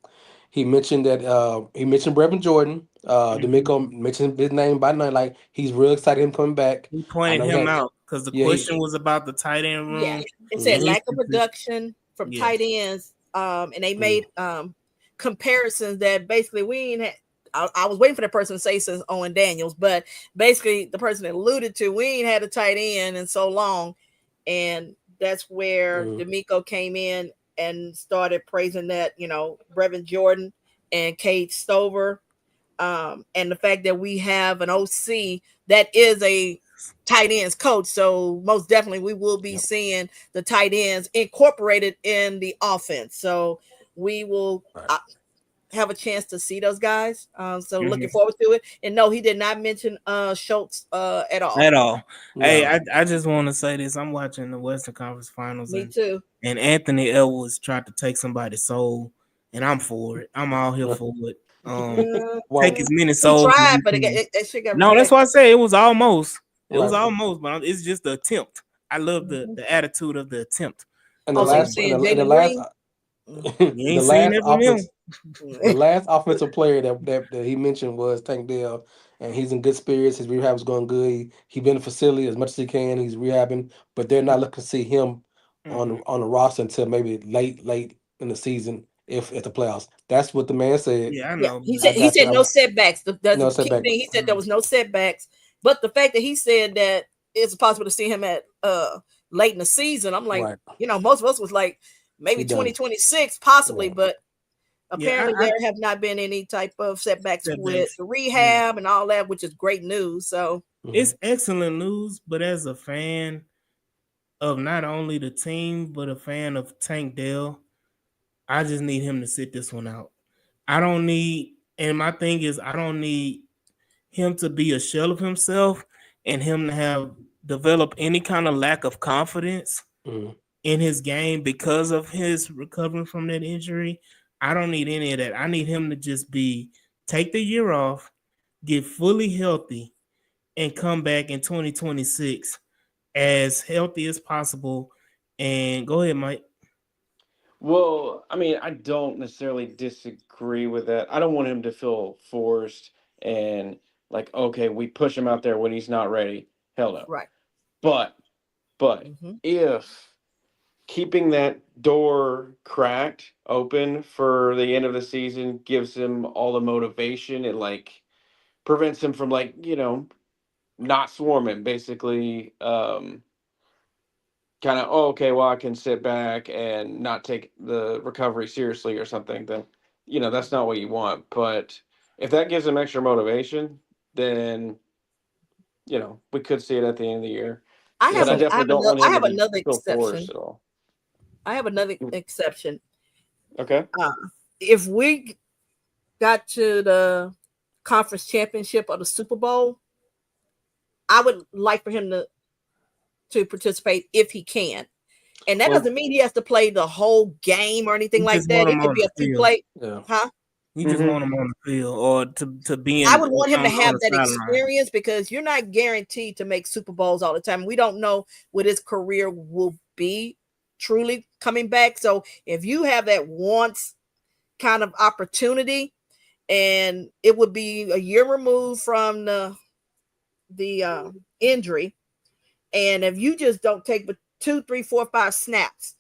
He mentioned Brevin Jordan. Mhm. D'Amico mentioned his name by name. Like he's real excited him coming back. He I pointed know he him had out because the yeah question was about the tight end Yeah, room, it mm, said and he lack of production from yeah, tight ends, and they mm, made comparisons that basically we ain't had. I was waiting for the person to say since Owen Daniels, but basically the person alluded to we ain't had a tight end in so long, and that's where mm, D'Amico came in and started praising that Brevin Jordan and Kate Stover, and the fact that we have an OC that is a tight ends coach. So most definitely we will be yep, seeing the tight ends incorporated in the offense. So we will right. have a chance to see those guys. So looking mhm, forward to it. And no, he did not mention Schultz at all. at all. Hey, No. I just want to say this: I'm watching the Western Conference Finals, Me too. and Anthony Edwards tried to take somebody's soul, and I'm for it. I'm all here for it. Take Well, as many He souls as tried, you but can. that shit got No, that's rejected. why I say it was almost. It was right. almost, but it's just the attempt. I love Mhm. the attitude of the attempt. And Also, you saying in the Jalen last Green? Mm. You the ain't seen last that from him. offense the last offensive player that he mentioned was Tank Dell, and he's in good spirits. His rehab's going good. He been in the facility as much as he can. He's rehabbing, but they're not looking to see him Mm-mm. on the roster until maybe late in the season, if at the playoffs. That's what the man said. Yeah, I Yeah, know, he but said I he got you. said no setbacks. That's No the key setback. thing. He said there was no setbacks. But the fact that he said that it's possible to see him at late in the season, I'm like, Right. most of us was like maybe He done. 2026 possibly, Yeah. but yeah, apparently I there have not been any type of setbacks with setbacks. the Yeah, rehab and all that, which is great news. So Hmm. it's excellent news. But as a fan of not only the team but a fan of Tank Dell, I just need him to sit this one out. I don't need, and my thing is, I don't need him to be a shell of himself and him to have developed any kind of lack of confidence Hmm. in his game because of his recovering from that injury. I don't need any of that. I need him to just take the year off, get fully healthy, and come back in 2026 as healthy as possible. And go ahead, Mike. Well, I mean, I don't necessarily disagree with that. I don't want him to feel forced and like, okay, we push him out there when he's not ready. Hell no. right. But but Hmm. if keeping that door cracked open for the end of the season gives him all the motivation, it like prevents him from like, not swarming basically. Kind of, oh, okay, well, I can sit back and not take the recovery seriously or something, then, that's not what you want. But if that gives him extra motivation, then, we could see it at the end of the year. I Yeah. But have I an definitely don't want I him to have be another feel forced exception. at all. I have another Mm. exception. Okay. Uh, if we got to the conference championship or the Super Bowl, I would like for him to participate if he can. And that Well, doesn't mean he has to play the whole game or anything You like just that. want It him could on be the a two field. play, Yeah. huh? You just hmm want him on the field or to be I in would want him to on have the that sideline. experience because you're not guaranteed to make Super Bowls all the time. We don't know what his career will be truly coming back. So if you have that once kind of opportunity, and it would be a year removed from the injury, and if you just don't take but 2, 3, 4, 5 snaps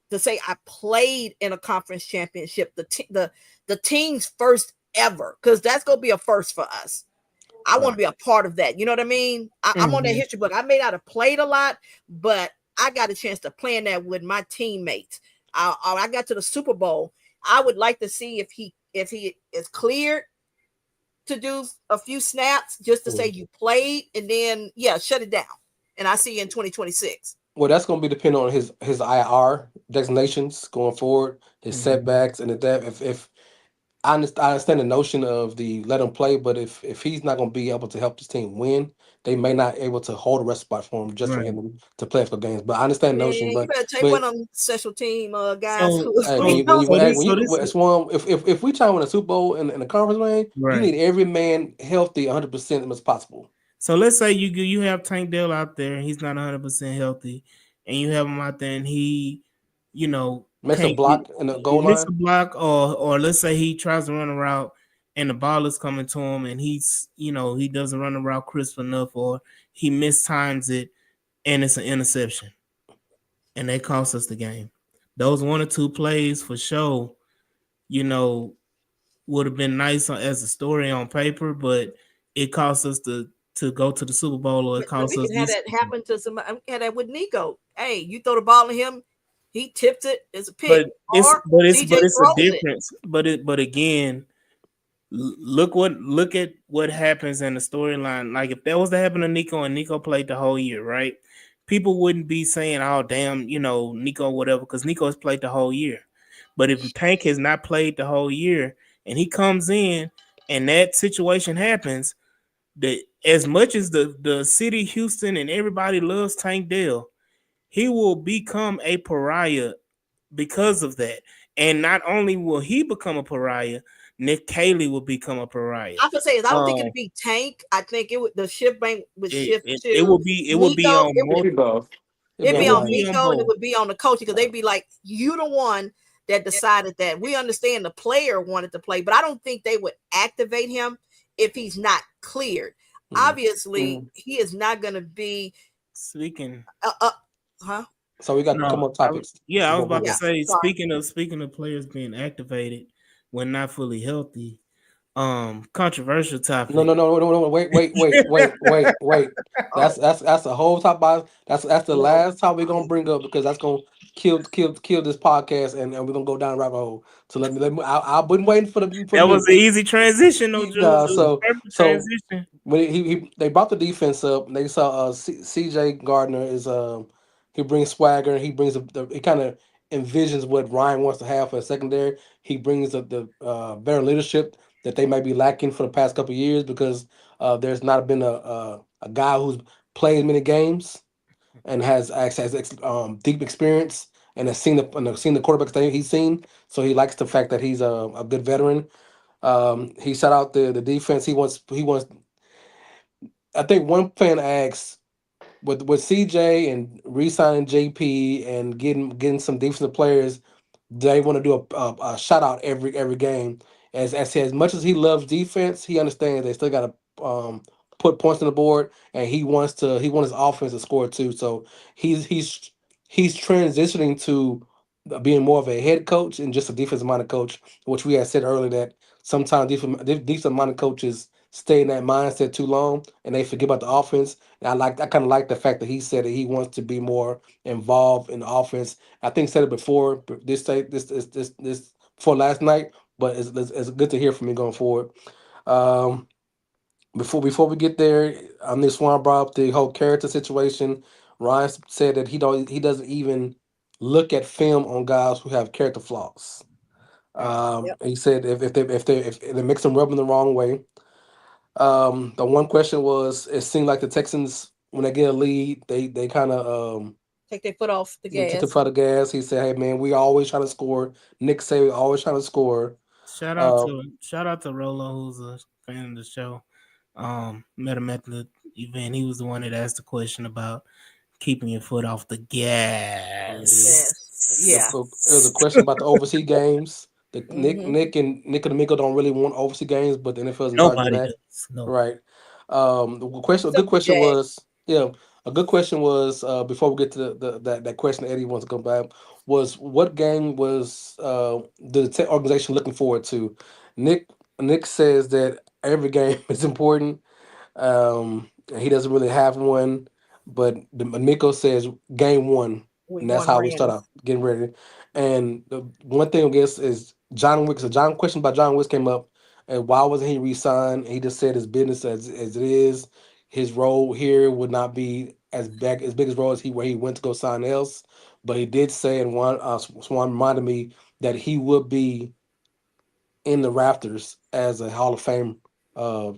to say I played in a conference championship, the team's first ever, because that's gonna be a first for us. I want to Right. be a part of that. You know what I mean? I'm on that Mhm. history book. I may not have played a lot, but I got a chance to play in that with my teammates. I got to the Super Bowl. I would like to see if he is cleared to do a few snaps just to say you played, and then shut it down. And I see you in 2026. Well, that's going to be dependent on his IR designations going forward, his setbacks, and if I understand the notion of the let him play, but if he's not going to be able to help this team win, they may not able to hold a rest spot for him just for Right. him to play for games. But I understand the Man, notion, you better take one but of them special team guys So who hey, so so this when so you this it's one if we try to win a Super Bowl in the conference, man, you right. need every man healthy 100% as possible. So let's say you have Tank Dell out there and he's not 100% healthy, and you have him out there and he, you know, Makes a can't get block in the he goal missed line. a block, or let's say he tries to run a route and the ball is coming to him and he's he doesn't run the route crisp enough, or he mistimes it and it's an interception and they cost us the game. Those one or two plays for sure, you know, would have been nice as a story on paper, but it cost us to go to the Super Bowl, or it but cost we us can have this. that happen to somebody. We can have that with Nico. Hey, you throw the ball at him, he tips it, it's a pick. But it's Or but it's CJ but it's a throws it. difference. But again, look at what happens in the storyline. Like if that was to happen to Nico and Nico played the whole year, right? People wouldn't be saying, "Oh, damn, Nico, whatever," because Nico has played the whole year. But if Tank has not played the whole year and he comes in and that situation happens, that as much as the city of Houston and everybody loves Tank Dell, he will become a pariah because of that. And not only will he become a pariah, Nick Caley will become a pariah. I can say is I don't think Um, it'd be Tank. I think it would the shift bank would shift it to will be Nico. on It'd be multiple. both. It'd be It'd on It be will on both. be on Nico and it both. would be on the coach because they'd be like, you the one that decided that. We understand the player wanted to play, but I don't think they would activate him if he's not cleared. Mhm. Obviously, Mhm. he is not going to be. Speaking, Uh, uh, huh? So we got a couple no, more topics yeah, I was before we about to Yeah. go. say, Sorry. speaking of players being activated when not fully healthy. Controversial No, topic. no, no, no, no, no. Wait. Oh That's the whole top about. That's the no. last top we're gonna bring up because that's gonna kill this podcast and we're gonna go down the rabbit hole. So let me. I've been waiting for the That was an minute. easy transition, though, Jules. It was a perfect So transition. when they brought the defense up, they saw C.J. Gardner is he brings swagger. He brings he kind of envisions what Ryan wants to have for a secondary. He brings the better leadership that they might be lacking for the past couple of years because there's not been a guy who's played many games and has deep experience and has seen the quarterbacks that he's seen. So he likes the fact that he's a good veteran. He shut out the defense. He wants. I think one fan asked with CJ and re-signing JP and getting some defensive players, they want to do a shout out every game. As much as he loves defense, he understands they still got to put points on the board, and he wants his offense to score too. So he's transitioning to being more of a head coach and just a defensive minded coach, which we had said earlier that sometimes defensive minded coaches stay in that mindset too long and they forget about the offense. And I kind of like the fact that he said that he wants to be more involved in the offense. I think said it before this before last night, but it's good to hear from you going forward. Um, before we get there, this one brought up the whole character situation. Ryan said that he doesn't even look at film on guys who have character flaws. Yep. He said if it makes them rub him the wrong way. The one question was, it seemed like the Texans when they get a lead, they kind of Take their foot off the they took the gas. foot of gas. He said, "Hey man, we always trying to score." Nick said, "We always trying to score." Uh, Shout out to Rolo, who's a fan of the show. Met him at the event. He was the one that asked the question about keeping your foot off the mhm. gas. Yes. Yeah. It was a question about the overseas games. The Mm-hmm. Nick and Amigo don't really want overseas games, but the NFL is in charge of Nobody that. does. No. Right. A good Except for question Jag. was, yeah, a good question was before we get to that question Eddie wants to come back was what game was the organization looking forward to? Nick Nick says that every game is important. And he doesn't really have one, but Miko says game one, Week and that's one how we start Rams. out getting ready. And the one thing I guess is John Wick. So John question about John Wick came up. and why wasn't he re-signed? He just said his business as it is. His role here would not be as big as role as he where he went to go sign else. But he did say, and Swan reminded me that he would be in the rafters as a Hall of Fame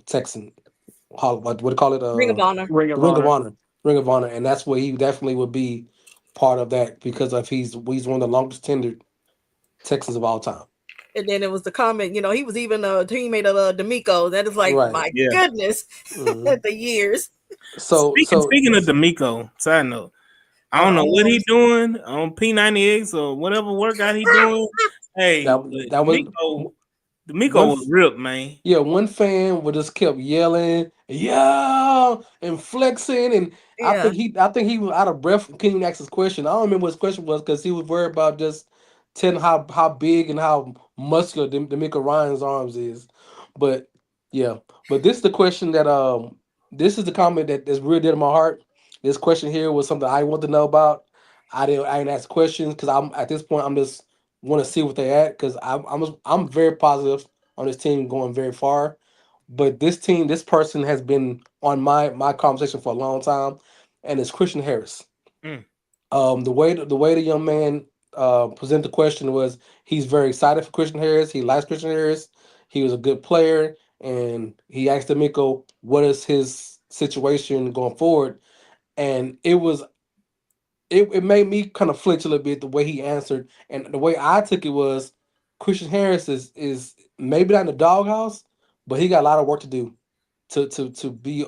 Texan. What do you call it? Ring of Honor. Ring The of Ring of Honor. Honor. Ring of Honor, and that's where he definitely would be part of that because of he's one of the longest tenured Texans of all time. And then it was the comment, he was even a teammate of D'Amico. That is like, Right. my Yeah. goodness, hmm the years. So Speaking so speaking of D'Amico, side note, I don't know what Oh, he doing on P90X or whatever workout he doing. Hey, but that was D'Amico one. was ripped, man. Yeah, one fan would just kept yelling, yeah, and flexing, and yeah. I think he was out of breath. Couldn't even ask his question. I don't remember what his question was because he was worried about just telling how big and how muscular D'Amico Ryan's arms is. But yeah, but this is the question that this is the comment that's really dear to my heart. This question here was something I want to know about. I didn't ask questions because I'm at this point I'm just want to see what they at because I'm very positive on this team going very far. But this team, this person has been on my conversation for a long time, and it's Christian Harris. Mm. The way the young man presented the question was he's very excited for Christian Harris. He likes Christian Harris. He was a good player, and he asked D'Amico what is his situation going forward, and it made me kind of flinch a little bit the way he answered, and the way I took it was Christian Harris is maybe not in the doghouse, but he got a lot of work to do to be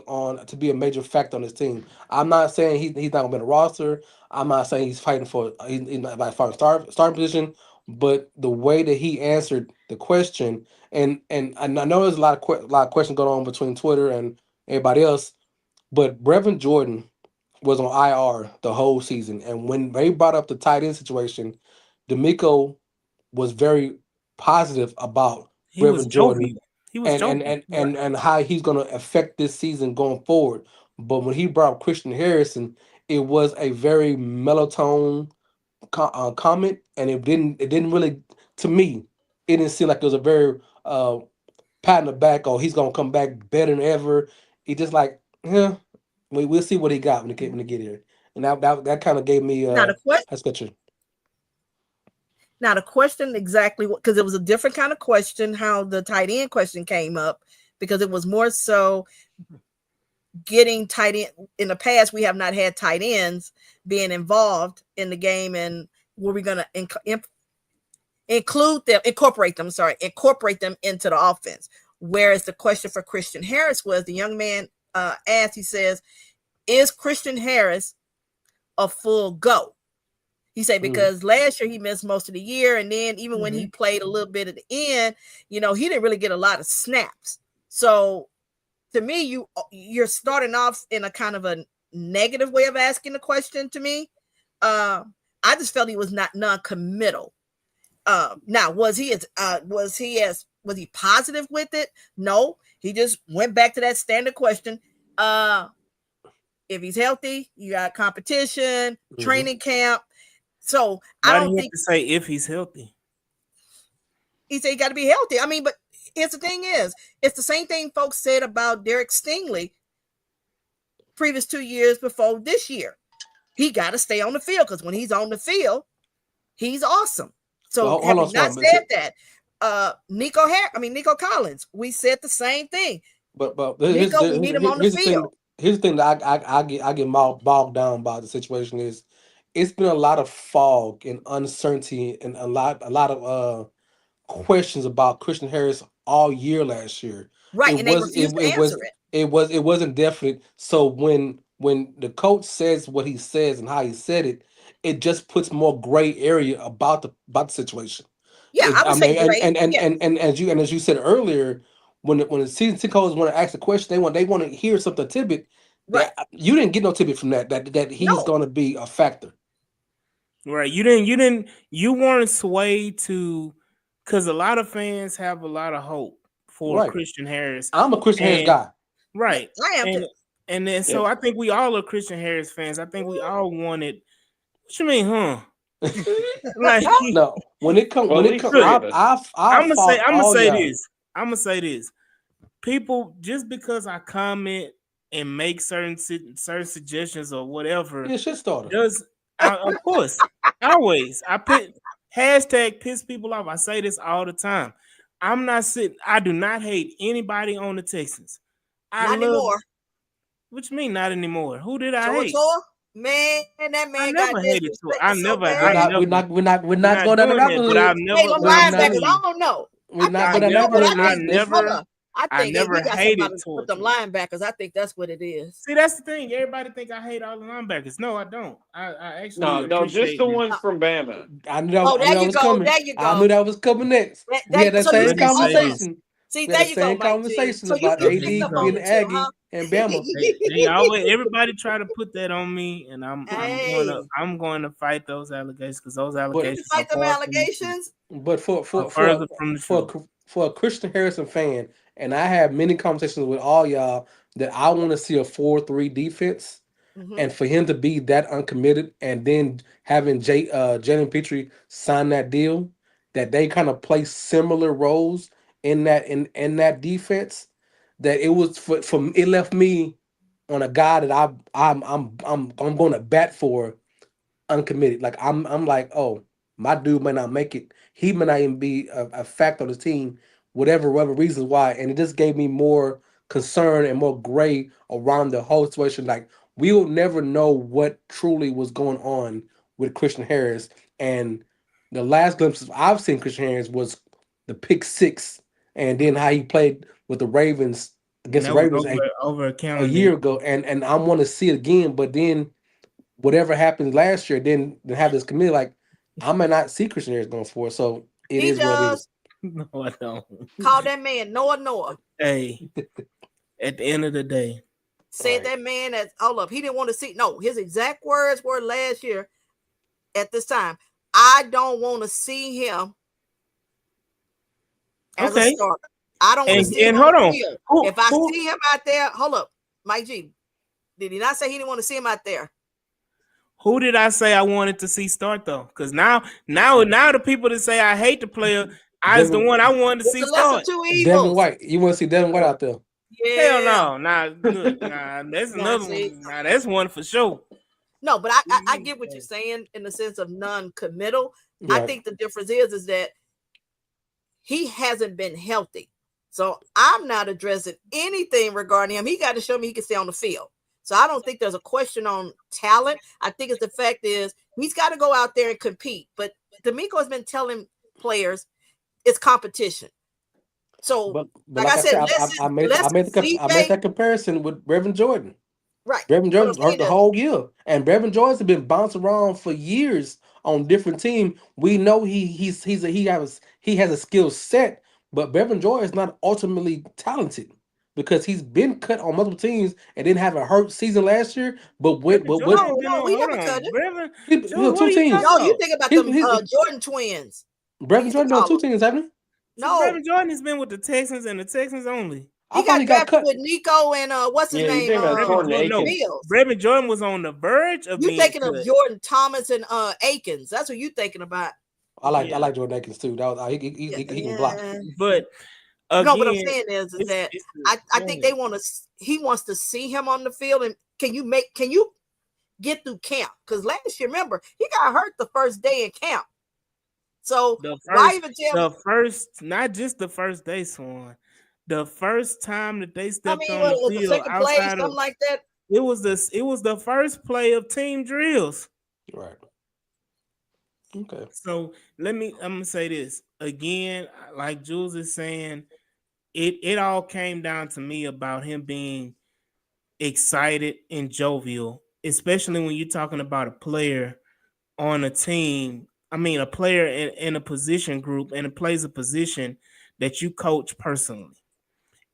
a major factor on his team. I'm not saying he's not gonna be in the roster. I'm not saying he's fighting for he's not like fighting starting position, but the way that he answered the question, and I know there's a lot of questions going on between Twitter and everybody else, but Brevin Jordan was on IR the whole season. And when they brought up the tight end situation, D'Amico was very positive about He was Brevin Jordan jovial. He was and and jovial. and Right. and, and how he's going to affect this season going forward. But when he brought up Christian Harrison, it was a very mellow comment, and it didn't really to me it didn't seem like it was a very pat in the back. Oh, he's gonna come back better than ever. He just like, yeah, we'll see what he got when he get here. And that kind of gave me Now the question. that's picture. Now the question exactly because it was a different kind of question. How the tight end question came up because it was more so getting tight end. In the past, we have not had tight ends being involved in the game, and were we going to incorporate them into the offense. Whereas the question for Christian Harris was the young man asked, he says, is Christian Harris a full go? He said, because last year he missed most of the year. And then even when he played a little bit at the end, he didn't really get a lot of snaps. So to me, you're starting off in a kind of a negative way of asking the question to me. I just felt he was not non-committal. Now was he positive with it? No, he just went back to that standard question. If he's healthy, you got competition, training camp. So Why I do don't you have think to say if he's healthy? he said he got to be healthy. I mean, but here's the thing is, it's the same thing folks said about Derek Stingley previous 2 years before this year. He got to stay on the field because when he's on the field, he's awesome. So Well, have hold we on, not Swan. said that? Nico Collins, we said the same thing. But Nico, we need him on the here's the thing. field. Here's the thing that I get bogged down by the situation is it's been a lot of fog and uncertainty and a lot of questions about Christian Harris all year last year. Right, It and they was refuse to answer it. it wasn't definite. So when the coach says what he says and how he said it, it just puts more gray area about the situation. Yeah, I I would say mean, great. Yeah, and as you said earlier, when the season ticket holders want to ask a question, they want to hear something tidbit right. that you didn't get no tidbit from that he's No, going to be a factor. Right. You weren't swayed to, because a lot of fans have a lot of hope for Right. Christian Harris. I'm a Christian Harris And guy. right. I am too. And then Yeah. so I think we all are Christian Harris fans. I think we all wanted, what you mean, huh? Like No, when it come Well, when at it least come, three of us. I fought I'm gonna all say y'all. this. I'm gonna say this: people, just because I comment and make certain suggestions or whatever, You're a shit starter. does of course always I put hashtag piss people off. I say this all the time. I'm not sitting. I do not hate anybody on the Texans. I Not love. anymore. What you mean not anymore? Who did I hate? Tor, man, that I man got never hated to it. disrespected so We're I bad. not. We're never. not. We're not. We're We're not not going down the doing rabbit that. But hole. I've Hey, never. them But We're I'm linebackers, telling not. I you, don't know. We're not I going down You know that what never. road. I I think? Hold never. on. I I think never we got something hated about with them towards it. linebackers. I think that's what it is. See, that's the thing. Everybody think I hate all the linebackers. No, I don't. I actually No, no, just appreciate the them. ones Uh, from Bama. Oh, I knew there that you was go. coming. There you I knew go. that was coming next. We had that So you same Let said, me say hold up. this. conversation. See, We had there that you go, same Mike G. conversation So you about So you here AD picked you up on go. being it too, huh? Aggie and Bama. They always everybody try to put that on me, and Hey, I'm going to fight those allegations because those But you can allegations are fight them far from the truth. allegations. but Are further from the truth. for a Christian Harrison fan, and I have many conversations with all y'all that I want to see a 4-3 defense, Hmm. and for him to be that uncommitted, and then having Jalen Petrie sign that deal, that they kind of play similar roles in that defense, that it was for it left me on a guy that I'm going to bat for uncommitted. Like I'm like, oh, my dude may not make it. He may not even be a fact on the team, whatever reasons why. And it just gave me more concern and more gray around the whole situation. Like we'll never know what truly was going on with Christian Harris. And the last glimpses I've seen Christian Harris was the pick six, and then how he played with the Ravens And against the that was Ravens over a a calendar year year. ago. And I want to see it again, but then whatever happened last year, then have this committee. Like I might not see Christian Harris going forward, so it He is what it is. does. No, I don't. Call that man Noah. Hey, at the end of the day, Said Right. that man as hold up. He didn't want to see. No, his exact words were last year at this time. I don't want to see him as a okay. starter. I don't want to see him And on hold the on, field. who If I who see him out there, hold up, Mike G. Did he not say he didn't want to see him out there? who did I say I wanted to see start though? Because now the people that say I hate the player, I was the Devin one I wanted to It's see the lesser start. two Devin evils. White. You want to see Devin White Uh, out there? Hell Yeah. no, nah, look, nah, that's Nah, another see. one. Nah, that's one for sure. No, but I get what you're saying in the sense of non-committal. I Right. think the difference is that he hasn't been healthy. So I'm not addressing anything regarding him. He got to show me he can stay on the field. So I don't think there's a question on talent. I think it's the fact is he's got to go out there and compete. But D'Amico has been telling players it's competition. So But like like I I said, said, I made that comparison with Brevin Jordan. right. Brevin What I'm Jordan hurt saying the is whole year, and Brevin Jordan's been bounced around for years on different teams. We know he has a skill set, but Brevin Jordan is not ultimately talented because he's been cut on multiple teams and didn't have a hurt season last year. But with Brevin but with Jordan no, been no, on. we Hold never cut on, it. Brevin he Jordan. on What two are you talking teams. No, you about? think about He's, them he's Jordan twins. We Brevin used to Jordan been on call two them. teams, haven't he? No, Brevin Jordan has been with the Texans and the Texans only. I he thought got he got drafted cut. with Nico and what's his Yeah, you name? think about Brevin Jordan Jordan, The no, Akins. Bills. Brevin Jordan was on the verge of You being thinking of cut. Jordan Thomas and Akins. That's what you thinking about. I Yeah, like Jordan Akins too. That was, Yeah, he can block. yeah. but No, what I'm again, saying is it's that it's I go think ahead. they want to. He wants to see him on the field, and can you get through camp? Because last year, remember, he got hurt the first day in camp. So The why first, even tell? not just the first day, Swan. The first time that they I stepped mean, on what the was the field second play, outside of something like that? it was the first play of team drills. Right. Okay. So I'm gonna say this again, like Jules is saying, it all came down to me about him being excited and jovial, especially when you're talking about a player on a team. I mean, a player in a position group and it plays a position that you coach personally.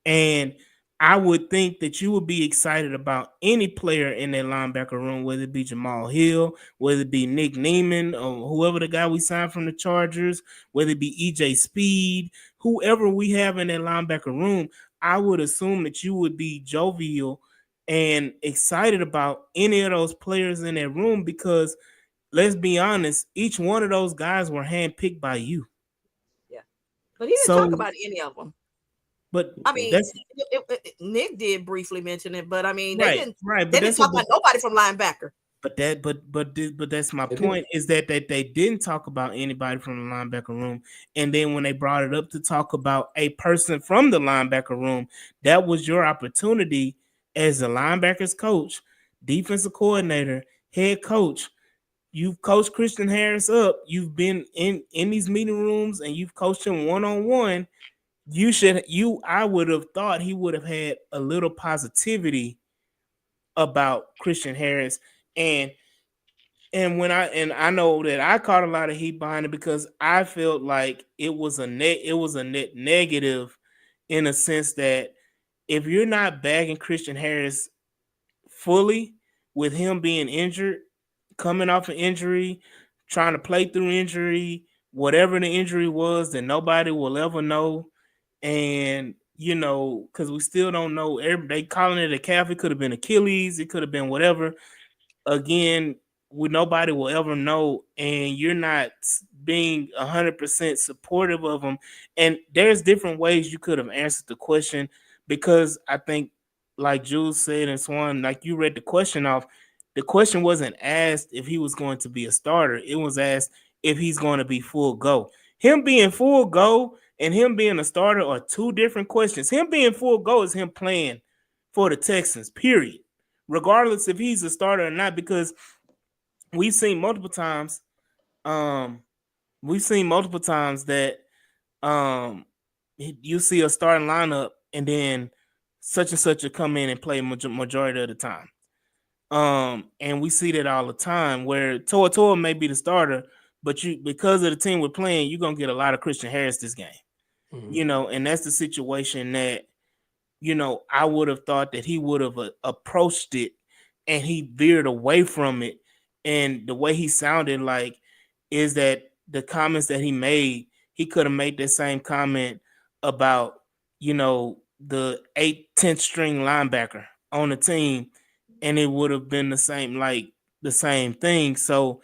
And I would think that you would be excited about any player in that linebacker room, whether it be Jamal Hill, whether it be Nick Neiman, or whoever the guy we signed from the Chargers, whether it be EJ Speed, whoever we have in that linebacker room. I would assume that you would be jovial and excited about any of those players in that room because let's be honest, each one of those guys were handpicked by you. Yeah, but he didn't talk So about any of them. But I mean, that's Nick did briefly mention it, but I mean, they right, didn't right. they But didn't that's what. talk about nobody from linebacker. But that's my They didn't. point is that they didn't talk about anybody from the linebacker room, and then when they brought it up to talk about a person from the linebacker room, that was your opportunity as a linebackers coach, defensive coordinator, head coach. You've coached Christian Harris up. You've been in these meeting rooms and you've coached him one on one. I would have thought he would have had a little positivity about Christian Harris and I know that I caught a lot of heat behind it because I felt like it was a net negative in a sense that if you're not bagging Christian Harris fully with him being injured, coming off an injury, trying to play through injury, whatever the injury was that nobody will ever know. And because we still don't know, they calling it a calf. It could have been Achilles, it could have been whatever. Again, nobody will ever know, and you're not being 100% supportive of them. And there's different ways you could have answered the question because I think, like Jules said and Swan, like you read the question off. The question wasn't asked if he was going to be a starter. It was asked if he's going to be full go. Him being full go and him being a starter are two different questions. Him being full go is him playing for the Texans, period, regardless if he's a starter or not, because we've seen multiple times, um, that you see a starting lineup and then such and such will come in and play majority of the time. And we see that all the time where Toa may be the starter, but because of the team we're playing, you're gonna get a lot of Christian Harris this game. Mm-hmm. And that's the situation that I would have thought that he would have approached it and he veered away from it. And the way he sounded like is that the comments that he made, he could have made that same comment about, the 8th, 10th string linebacker on the team, and it would have been the same thing. So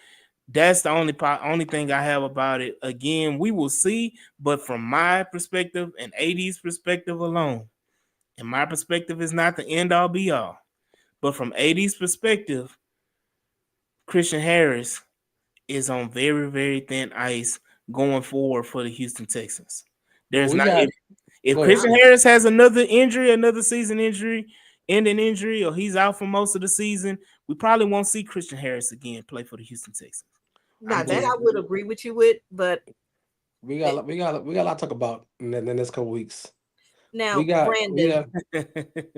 that's the only thing I have about it. Again, we will see, but from my perspective and AD's perspective alone, and my perspective is not the end all be all, but from AD's perspective, Christian Harris is on very, very thin ice going forward for the Houston Texans. Well, There's we not got. if Go ahead. Christian Harris has another injury, another season injury, ending injury, or he's out for most of the season, we probably won't see Christian Harris again play for the Houston Texans. Now I'm that just I would agree with you with, but We got a lot to talk about in the next couple weeks. We now got. We got.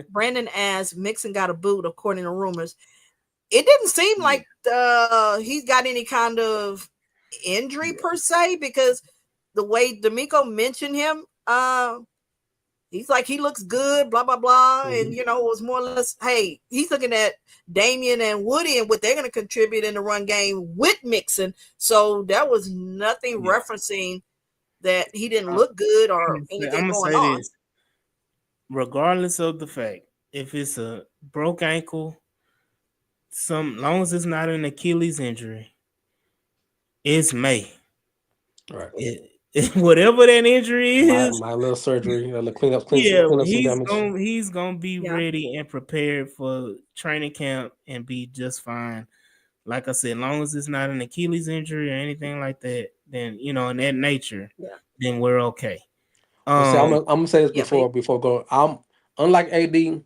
Brandon asked Mixon got a boot according to rumors. It didn't seem like he's got any kind of injury per se because the way D'Amico mentioned him, he's like he looks good, blah blah blah, and Mhm. it was more or less, hey, he's looking at Damian and Woody and what they're going to contribute in the run game with Mixon. So there was nothing Yeah. referencing that he didn't I'm look good or I'm anything gonna going say on. this, regardless of the fact, if it's a broke ankle, long as it's not an Achilles injury, it's May. Right. Whatever that injury My is, my little surgery. yeah, Clean up some damage. he's gonna be Yeah. ready and prepared for training camp and be just fine. Like I said, long as it's not an Achilles injury or anything like that, then in that nature, Yeah. then we're okay. But see, Um, I'm gonna say this Yeah. But before going. I'm unlike AD.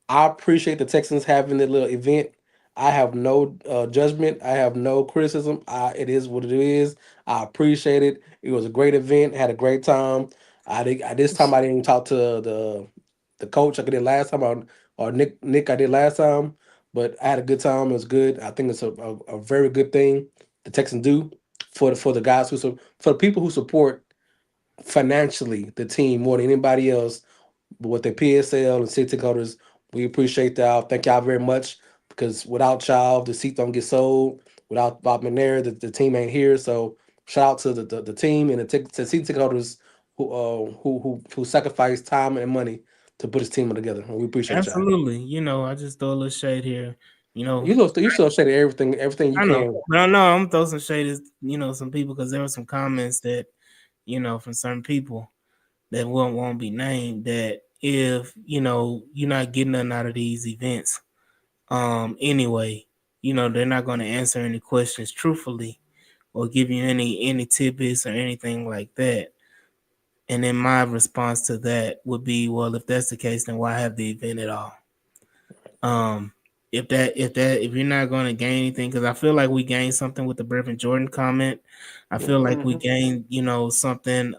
I appreciate the Texans having that little event. I have no judgment. I have no criticism. It is what it is. I appreciate it. It was a great event. Had a great time. This time I didn't talk to the coach like I did last time, or Nick I did last time. But I had a good time. It was good. I think it's a very good thing the Texans do for the guys for the people who support financially the team more than anybody else. But with the PSL and city coders, we appreciate y'all. Thank y'all very much because without y'all, the seats don't get sold. Without Bob McNair, the team ain't here. So shout out to the team and the seat coders who sacrificed time and money to put this team together. And we appreciate y'all. absolutely. I just throw a little shade here. You still say everything you I know, can. but I know I'm throwing some shade at some people because there were some comments that from certain people. that won't be named, that if you're not getting nothing out of these events, anyway, they're not going to answer any questions truthfully or give you any tidbits or anything like that. And then my response to that would be, well, if that's the case, then why have the event at all? Um, if you're not going to gain anything, because I feel like we gained something with the Brevin Jordan comment. I feel like we gained, something.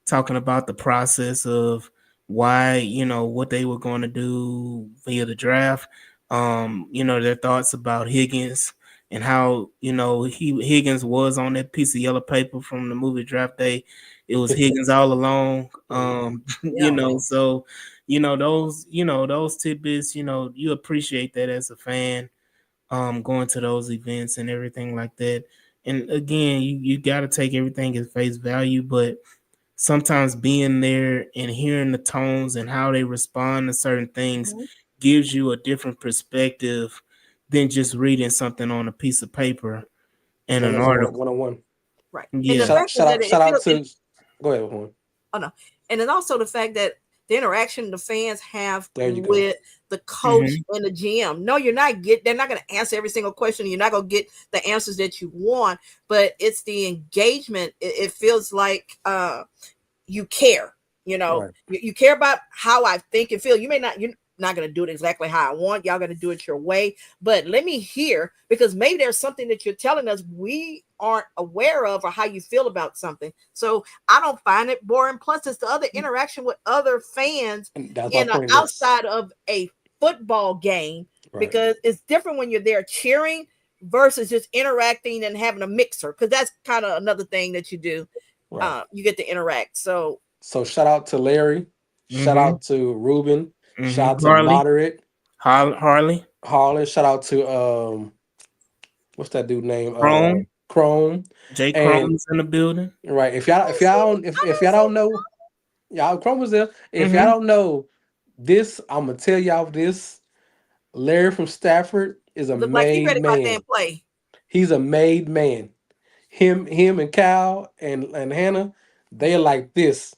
Talking about the process of why, what they were going to do via the draft. Their thoughts about Higgins and how, Higgins was on that piece of yellow paper from the movie Draft Day. It was Higgins all along. Yeah. So, those tidbits, you appreciate that as a fan, going to those events and everything like that. And again, you got to take everything at face value, but sometimes being there and hearing the tones and how they respond to certain things Mhm. gives you a different perspective than just reading something on a piece of paper and One an on one, article. one on one. Right. And the Yeah. Shout fact is shout that out shout it out feels to. Go ahead, one. oh no. And then also the fact that the interaction the fans have There you go. with the coach Mhm. and the GM. No, they're not gonna answer every single question. You're not gonna get the answers that you want, but it's the engagement. It feels like you care. Right. You care about how I think and feel. You're not going to do it exactly how I want. Y'all going to do it your way, but let me hear, because maybe there's something that you're telling us we aren't aware of, or how you feel about something. So I don't find it boring. Plus, it's the other interaction with other fans And that's my in point next. outside of a football game, Right. because it's different when you're there cheering versus just interacting and having a mixer, because that's kind of another thing that you do. Right. You get to interact. So So shout out to Larry. Shout Mhm. out to Ruben. Shout out Mhm. to Moderate. Harley, Harlan. Shout out to what's that dude name? Chrome, Chrome. J. And Chrome's in the building. right, I didn't see if y'all don't know, y'all Chrome was there. If y'all Mhm. don't know this, I'm gonna tell y'all this. Larry from Stafford is a look like he made ready about man. damn play. He's a made man. Him and Cal and Hannah, they're like this.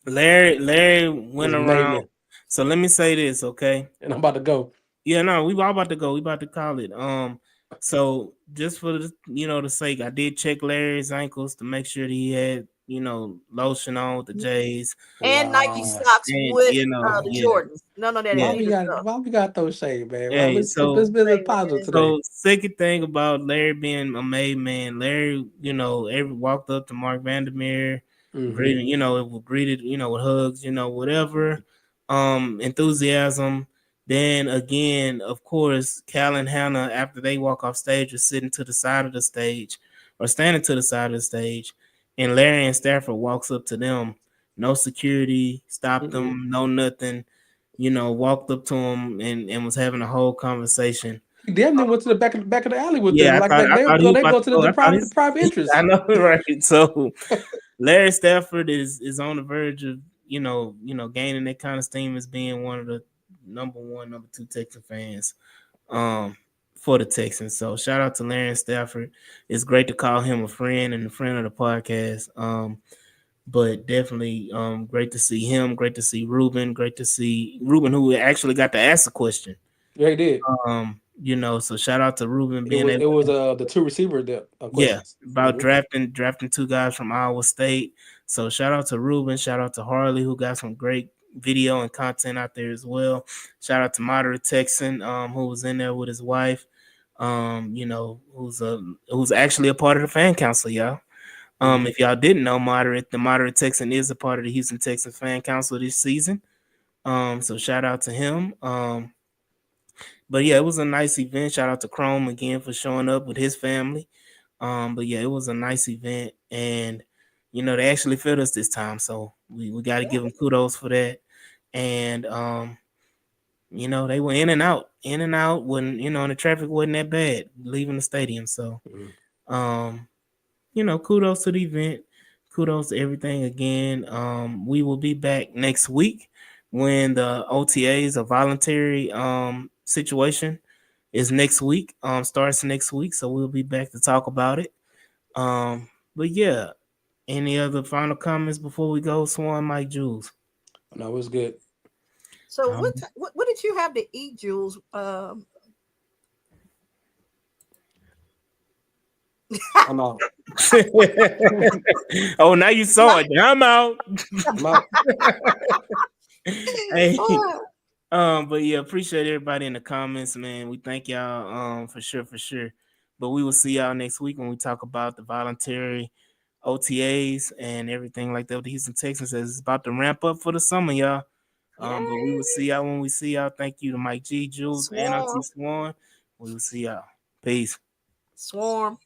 Larry Is went a made around. man. So let me say this, okay? And I'm about to go. Yeah, no, we all about to go. We about to call it. So just for the sake, I did check Larry's ankles to make sure that he had, lotion on with the J's. And Nike Wow. socks And with the yeah, Jordans. None of that Why yeah. we Adidas got stuff. why we got those shade, man? Why Hey, let's be a little Say, positive man. today. so second thing about Larry being a made man, Larry, every walked up to Mark Vandermeer, Mm-hmm. greeted, greeted, with hugs, whatever, enthusiasm. Then again, of course, Cal and Hannah, after they walk off stage, are sitting to the side of the stage or standing to the side of the stage, and Larry and Stafford walks up to them. No security, stopped Mm-mm. them, no nothing, walked up to him and was having a whole conversation. He damn near went to the back of the alley with them. Yeah, Like that I thought he was they about go to to go. the I thought private I interest. know, right? So Larry Stafford is on the verge of gaining that kind of steam as being one of the number one, number two Texan fans for the Texans. So shout out to Larry Stafford. It's great to call him a friend and a friend of the podcast. But definitely great to see him. Great to see Ruben. Great to see Ruben, who actually got to ask a question. Yeah, he did. So shout out to Ruben being It able was to, the two receiver that yeah, questions. about drafting two guys from Iowa State. So shout out to Ruben, shout out to Harley, who got some great video and content out there as well. Shout out to Moderate Texan, who was in there with his wife, who's actually a part of the fan council, y'all. Mm-hmm. If y'all didn't know, the Moderate Texan is a part of the Houston Texans fan council this season. So shout out to him. But yeah, it was a nice event. Shout out to Chrome again for showing up with his family. But yeah, it was a nice event, and they actually fed us this time, so we got to give them kudos for that. And they were in and out when and the traffic wasn't that bad leaving the stadium. So Mm-hmm. um, kudos to the event, kudos to everything again. We will be back next week when the OTAs, a voluntary situation, is next week. Starts next week, so we'll be back to talk about it. But yeah, Any other final comments before we go, Swan, Mike, Jules? No, it was good. So Um, what did you have to eat, Jules? I'm out. Oh, now you saw it. I'm out. I'm out. Hey, uh, but yeah, appreciate everybody in the comments, man. We thank y'all, for sure. But we will see y'all next week when we talk about the voluntary OTAs and everything like that with the Houston Texans as it's about to ramp up for the summer, y'all. But we will see y'all when we see y'all. Thank you to Mike G, Jules, and Auntie swarm, Swan. We will see y'all. Peace. swarm.